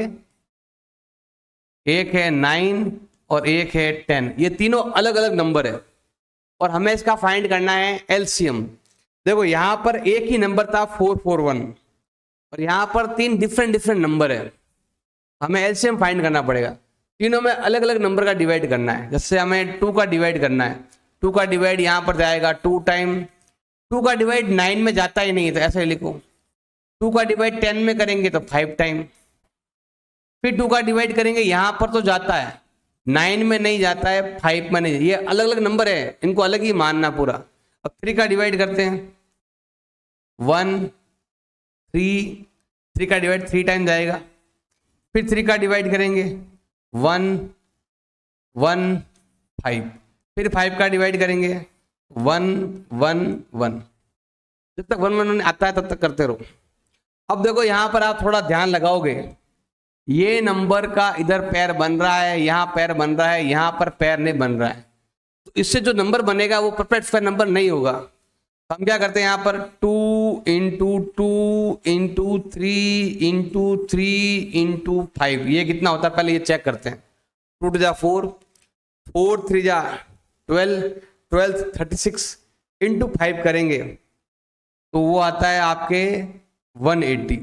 एक है 9 और एक है 10। ये तीनों अलग अलग नंबर है और हमें इसका फाइंड करना है एलसीएम। देखो यहां पर एक ही नंबर था 441 और यहां पर 3 डिफरेंट नंबर है, हमें एलसीएम फाइंड करना पड़ेगा। तीनों में अलग अलग नंबर का डिवाइड करना है। जैसे हमें 2 का डिवाइड करना है, 2 का डिवाइड यहां पर जाएगा 2 टाइम, 2 का डिवाइड 9 में जाता ही नहीं है तो ऐसे लिखो, 2 का डिवाइड 10 में करेंगे तो 5 टाइम, फिर 2 का डिवाइड करेंगे यहां पर तो जाता है, 9 में नहीं जाता है, 5 में नहीं। ये अलग अलग नंबर है, इनको अलग ही मानना पूरा। अब 3 का डिवाइड करते हैं 1 3, 3 का डिवाइड 3 टाइम जाएगा, फिर 3 का डिवाइड करेंगे 1 1 5, फिर 5 का डिवाइड करेंगे 1 1 1। जब तक 1 1 आता है तब तक करते रहो। अब देखो यहां पर आप थोड़ा ध्यान लगाओगे, ये नंबर का इधर पैर बन रहा है, यहां पैर बन रहा है, यहां पर पैर नहीं बन रहा है, तो इससे जो नंबर बनेगा वो परफेक्ट स्क्वायर नंबर नहीं होगा। तो हम क्या करते हैं यहाँ पर 2 इंटू 2 इंटू 3 इंटू 3 इंटू 5, ये कितना होता है पहले ये चेक करते हैं। 2 टू जा 4, 4 3 जा 12, 12 36 इंटू 5 करेंगे तो वो आता है आपके 180।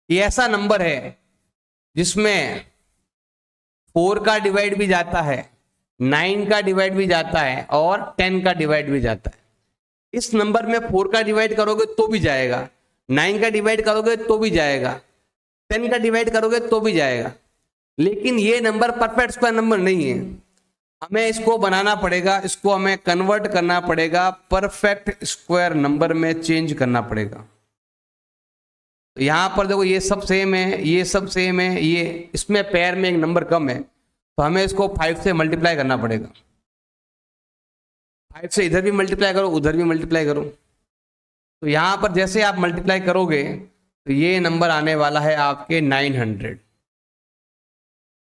ये ऐसा नंबर है जिसमें 4 का डिवाइड भी जाता है, 9 का डिवाइड भी जाता है और 10 का डिवाइड भी जाता है। इस नंबर में 4 का डिवाइड करोगे तो भी जाएगा, 9 का डिवाइड करोगे तो भी जाएगा, 10 का डिवाइड करोगे तो भी जाएगा, लेकिन ये नंबर परफेक्ट स्क्वायर नंबर नहीं है। हमें इसको बनाना पड़ेगा, इसको हमें कन्वर्ट करना पड़ेगा, परफेक्ट स्क्वायर नंबर में चेंज करना पड़ेगा। तो यहां पर देखो ये सब सेम है, ये सब सेम है, ये इसमें पैर में एक नंबर कम है तो हमें इसको 5 से मल्टीप्लाई करना पड़ेगा। 5 से इधर भी मल्टीप्लाई करो, उधर भी मल्टीप्लाई करो। तो यहां पर जैसे आप मल्टीप्लाई करोगे तो ये नंबर आने वाला है आपके 900।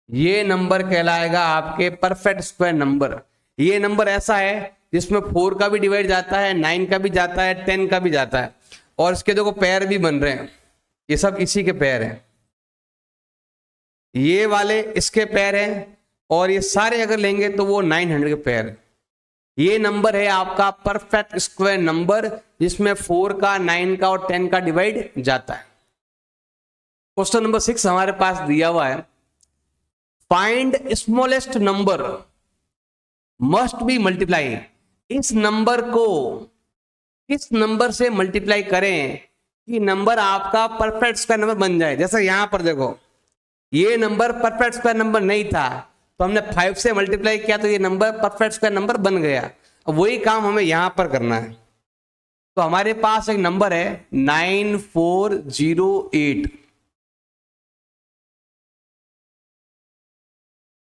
ये नंबर कहलाएगा आपके परफेक्ट स्क्वायर नंबर। ये नंबर ऐसा है जिसमें 4 का भी डिवाइड जाता है, 9 का भी जाता है, 10 का भी जाता है और इसके देखो पैर भी बन रहे हैं, ये सब इसी के पैर हैं, ये वाले इसके पैर हैं और ये सारे अगर लेंगे तो वो 900 के पैर है। ये नंबर है आपका परफेक्ट स्क्वायर नंबर जिसमें 4 का, 9 का और 10 का डिवाइड जाता है। क्वेश्चन नंबर 6 हमारे पास दिया हुआ है, find smallest number must be multiply. इस नंबर को किस नंबर से मल्टीप्लाई करें कि नंबर आपका परफेक्ट स्क्वायर नंबर बन जाए। जैसे यहां पर देखो ये नंबर परफेक्ट स्क्वायर नंबर नहीं था तो हमने 5 से मल्टीप्लाई किया तो ये नंबर परफेक्ट स्क्वायर नंबर बन गया। अब वही काम हमें यहां पर करना है। तो हमारे पास एक नंबर है 9408।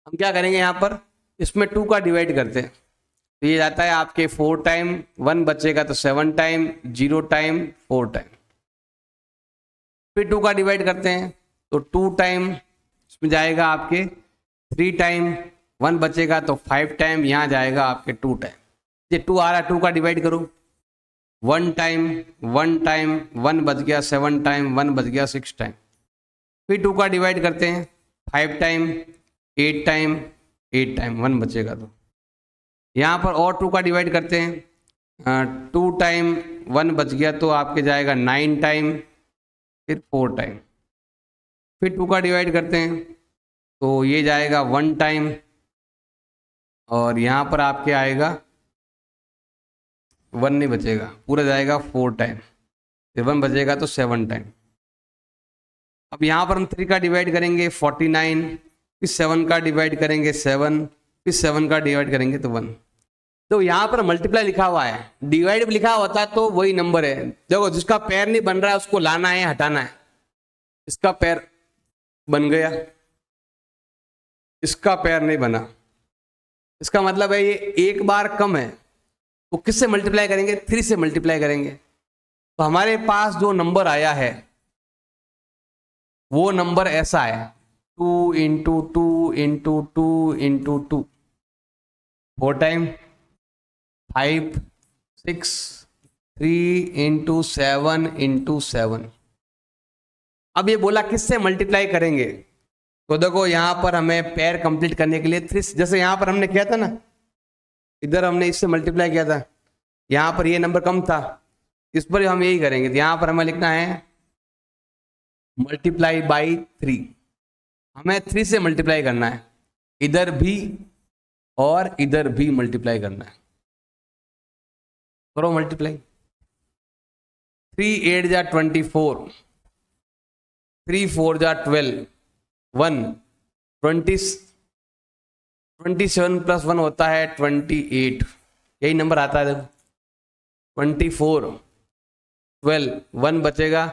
हम क्या करेंगे यहां पर, इसमें 2 का डिवाइड करते हैं तो ये जाता है आपके 4 टाइम, 1 बचेगा तो 7 टाइम, 0 टाइम, 4 टाइम। फिर 2 का डिवाइड करते हैं तो 2 टाइम, इसमें जाएगा आपके 3 टाइम, 1 बचेगा तो 5 टाइम, यहाँ जाएगा आपके 2 टाइम। ये 2 आ रहा है, 2 का डिवाइड करो 1 टाइम, 1 टाइम, 1 बच गया 7 टाइम, 1 बच गया 6 टाइम। फिर 2 का डिवाइड करते हैं 5 टाइम, 8 टाइम, 8 टाइम, 1 बचेगा तो यहाँ पर और 2 का डिवाइड करते हैं 2 टाइम, 1 बच गया तो आपके जाएगा 9 टाइम, फिर 4 टाइम। फिर 2 का डिवाइड करते हैं तो ये जाएगा 1 टाइम और यहाँ पर आपके आएगा 1 नहीं बचेगा, पूरा जाएगा 4 टाइम, फिर 1 बचेगा तो 7 टाइम। अब यहाँ पर हम 3 का डिवाइड करेंगे 49, फिर 7 का डिवाइड करेंगे 7, फिर 7 का डिवाइड करेंगे तो 1। तो यहाँ पर मल्टीप्लाई लिखा हुआ है, डिवाइड भी लिखा होता तो वही नंबर है। देखो जिसका पैर नहीं बन रहा है उसको लाना है, हटाना है। इसका पैर बन गया, इसका पैर नहीं बना, इसका मतलब है ये एक बार कम है। वो किससे मल्टीप्लाई करेंगे? 3 से मल्टीप्लाई करेंगे। तो हमारे पास जो नंबर आया है वो नंबर ऐसा है 2 into 2 into 2 into 2, 4 time 5 6 3 into 7 into 7। अब ये बोला किससे मल्टीप्लाई करेंगे, तो देखो यहां पर हमें पेयर कंप्लीट करने के लिए 3, जैसे यहां पर हमने किया था ना, इधर हमने इससे मल्टीप्लाई किया था, यहां पर ये नंबर कम था, इस पर हम यही करेंगे। तो यहां पर हमें लिखना है मल्टीप्लाई बाई 3। हमें 3 से मल्टीप्लाई करना है, इधर भी और इधर भी मल्टीप्लाई करना है। करो मल्टीप्लाई। 3 8 जा 24, 3 4 जा 12, 1 27 प्लस 1 होता है 28, यही नंबर आता है। देखो 24 12 1 बचेगा,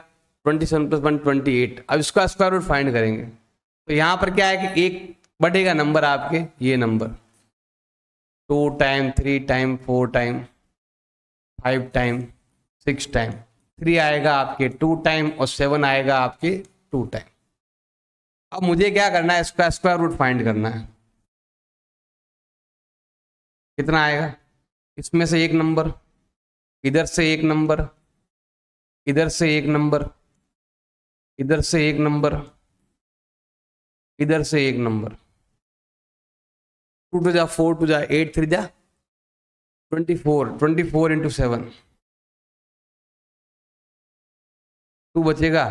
27 प्लस 1 28। अब इसका स्क्वायर रूट फाइंड करेंगे। तो यहाँ पर क्या है कि एक बढ़ेगा नंबर आपके, ये number 2 time 3 time 4 time 5 time 6 time, 3 आएगा आपके 2 टाइम और 7 आएगा आपके 2 टाइम। अब मुझे क्या करना है, इसका स्क्वायर रूट फाइंड करना है। कितना आएगा? इसमें से एक नंबर, इधर से एक नंबर, इधर से एक नंबर, इधर से एक नंबर, इधर से एक नंबर। 2 2 जा 4 2 जा 8 3 जा 24, 24 इंटू 7, 2 बचेगा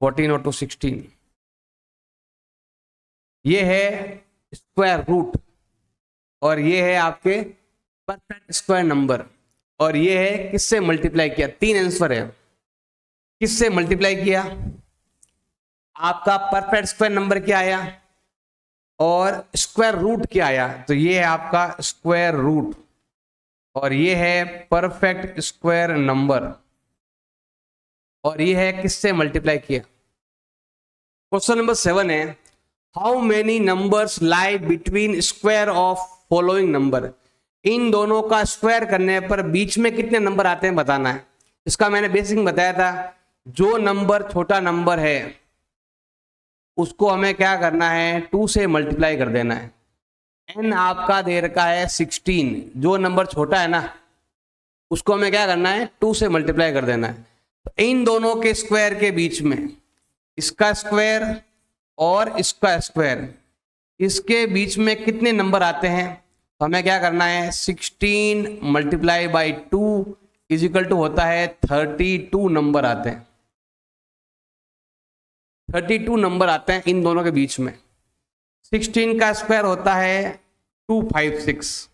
14 और 2 16। ये है स्क्वायर रूट और ये है आपके परफेक्ट स्क्वायर नंबर। और ये है किससे मल्टीप्लाई किया, 3 आंसर है। किससे मल्टीप्लाई किया? आपका परफेक्ट स्क्वायर नंबर क्या आया और स्क्वायर रूट क्या आया। तो ये है आपका स्क्वायर रूट और ये है परफेक्ट स्क्वायर नंबर और ये है किससे मल्टीप्लाई किया। क्वेश्चन नंबर 7 है, how many numbers lie between square of following number. इन दोनों का स्क्वायर करने पर बीच में कितने नंबर आते हैं बताना है। इसका मैंने बेसिक बताया था, जो नंबर छोटा नंबर है उसको हमें क्या करना है, 2 से मल्टीप्लाई कर देना है। n आपका दे रखा है 16, जो नंबर छोटा है ना उसको हमें क्या करना है, 2 से मल्टीप्लाई कर देना है। तो इन दोनों के स्क्वायर के बीच में इसका स्क्वायर और इसका स्क्वायर, इसके बीच में कितने नंबर आते हैं, तो हमें क्या करना है, 16 multiply by 2 is equal to होता है 32 नंबर आते हैं। 32 नंबर आते हैं इन दोनों के बीच में। 16 का स्क्वायर होता है 256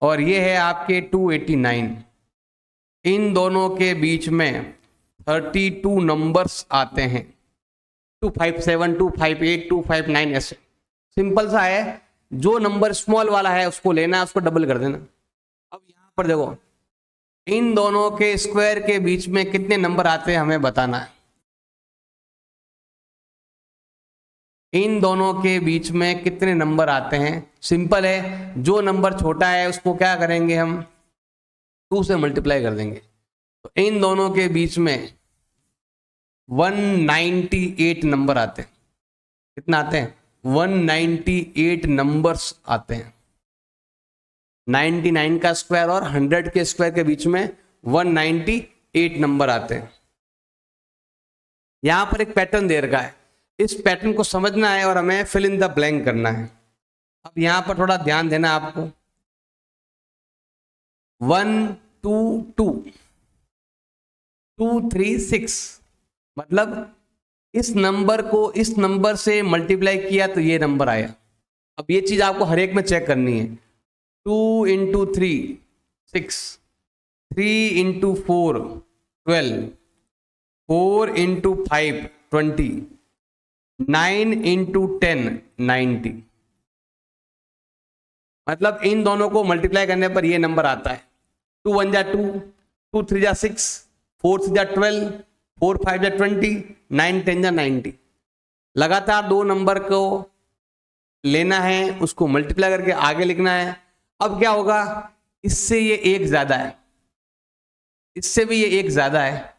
और ये है आपके 289। इन दोनों के बीच में 32 नंबर्स आते हैं, 257 258 259 ऐसे। सिंपल सा है, जो नंबर स्मॉल वाला है उसको लेना है, उसको डबल कर देना। अब यहां पर देखो इन दोनों के स्क्वायर के बीच में कितने नंबर आते हैं हमें बताना है। इन दोनों के बीच में कितने नंबर आते हैं, सिंपल है, जो नंबर छोटा है उसको क्या करेंगे हम, 2 से मल्टीप्लाई कर देंगे। तो इन दोनों के बीच में 198 नंबर आते हैं। कितना आते हैं, 198 नंबर्स आते हैं। 99 का स्क्वायर और 100 के स्क्वायर के बीच में 198 नंबर आते हैं। यहां पर एक पैटर्न दे रखा है, इस पैटर्न को समझना है और हमें फिल इन द ब्लैंक करना है। अब यहां पर थोड़ा ध्यान देना आपको। 1 2 2 2 3 6, मतलब इस नंबर को इस नंबर से मल्टीप्लाई किया तो ये नंबर आया। अब ये चीज आपको हर एक में चेक करनी है। 2 इंटू 3 6, 3 इंटू 4 12, 4 इंटू 5 20, 9 इंटू 10 90, मतलब इन दोनों को मल्टीप्लाई करने पर ये नंबर आता है। 2 1 जा 2, 2 3 जा 6, 4 6 जा 12, 4 5 जा 20, 9 10 जा 90। लगातार दो नंबर को लेना है, उसको मल्टीप्लाई करके आगे लिखना है। अब क्या होगा, इससे ये एक ज्यादा है, इससे भी ये एक ज्यादा है,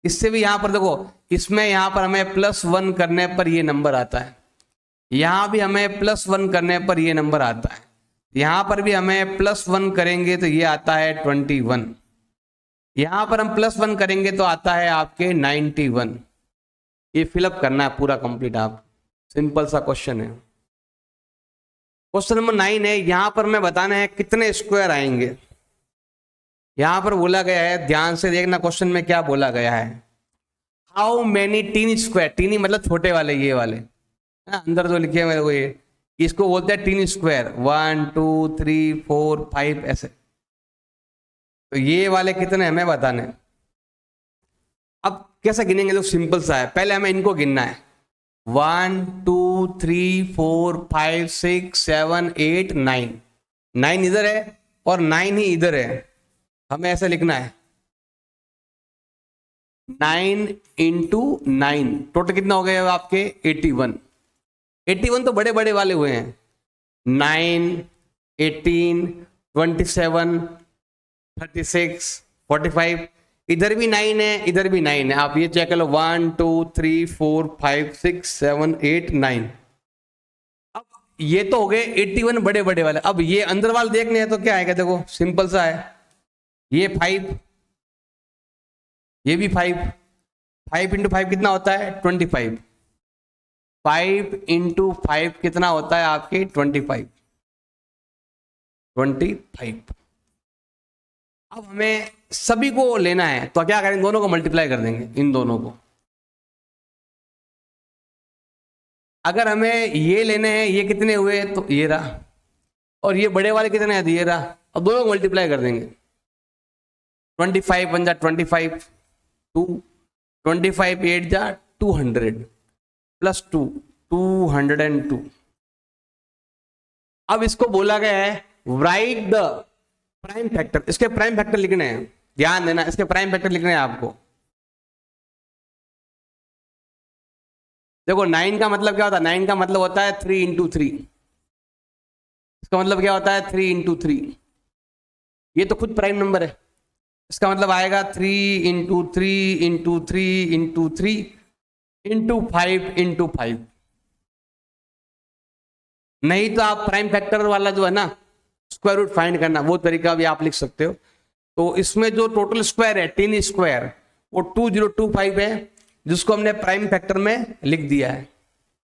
इससे भी यहां पर देखो, इसमें यहां पर हमें +1 करने पर ये नंबर आता है, यहां भी हमें +1 करने पर ये नंबर आता है, यहां पर भी हमें +1 करेंगे तो ये आता है 21, यहां पर हम +1 करेंगे तो आता है आपके 91। ये फिलअप करना है पूरा कंप्लीट। आप सिंपल सा क्वेश्चन है। क्वेश्चन नंबर 9 है, यहां पर मैं बताना है कितने स्क्वायर आएंगे। यहां पर बोला गया है, ध्यान से देखना क्वेश्चन में क्या बोला गया है, how many tiny square, tiny मतलब छोटे वाले, ये वाले अंदर जो लिखे हैं मेरे को, ये इसको बोलते हैं टीन स्क्वायर। 1 2 3 4 5 ऐसे, तो ये वाले कितने हमें बताने। अब कैसे गिनेंगे, तो सिंपल सा है, पहले हमें इनको गिनना है। 1 2 3 4 5 6 7 8 9, 9 इधर है और 9 ही इधर है, हमें ऐसे लिखना है 9 इंटू 9, टोटल कितना हो गया आपके 81। 81 तो बड़े बड़े वाले हुए हैं, 9 18 27 36 45, इधर भी 9 है, इधर भी 9 है। आप ये चेक कर लो, 1 2 3 4 5 6 7 8 9। अब ये तो हो गए 81 बड़े बड़े वाले। अब ये अंदर वाले देखने हैं तो क्या आएगा, देखो सिंपल सा है, ये 5, ये भी 5, 5 इंटू 5 कितना होता है 25, 5 इंटू 5 कितना होता है आपके 25। अब हमें सभी को लेना है तो क्या करेंगे, दोनों को मल्टीप्लाई कर देंगे, इन दोनों को। अगर हमें ये लेने हैं, ये कितने हुए तो ये रहा, और ये बड़े वाले कितने हैं, ये रहा। अब दोनों को मल्टीप्लाई कर देंगे, 25 1 जा 25, 2 25 8 जा 200 प्लस 2 202। अब इसको बोला गया है राइट द प्राइम फैक्टर, इसके प्राइम फैक्टर लिखने हैं, ध्यान देना, इसके प्राइम फैक्टर लिखने हैं आपको। देखो 9 का मतलब क्या होता है, 9 का मतलब होता है 3 इंटू 3, इसका मतलब क्या होता है 3 इंटू 3, ये तो खुद प्राइम नंबर है, इसका मतलब आएगा 3 into 3 into 3 into 3 into 5 into 5। नहीं तो आप प्राइम फैक्टर वाला जो है ना, स्क्वायर रूट फाइंड करना, वो तरीका भी आप लिख सकते हो। तो इसमें जो टोटल स्क्वायर है, टीन स्क्वायर, वो 2025 है, जिसको हमने प्राइम फैक्टर में लिख दिया है।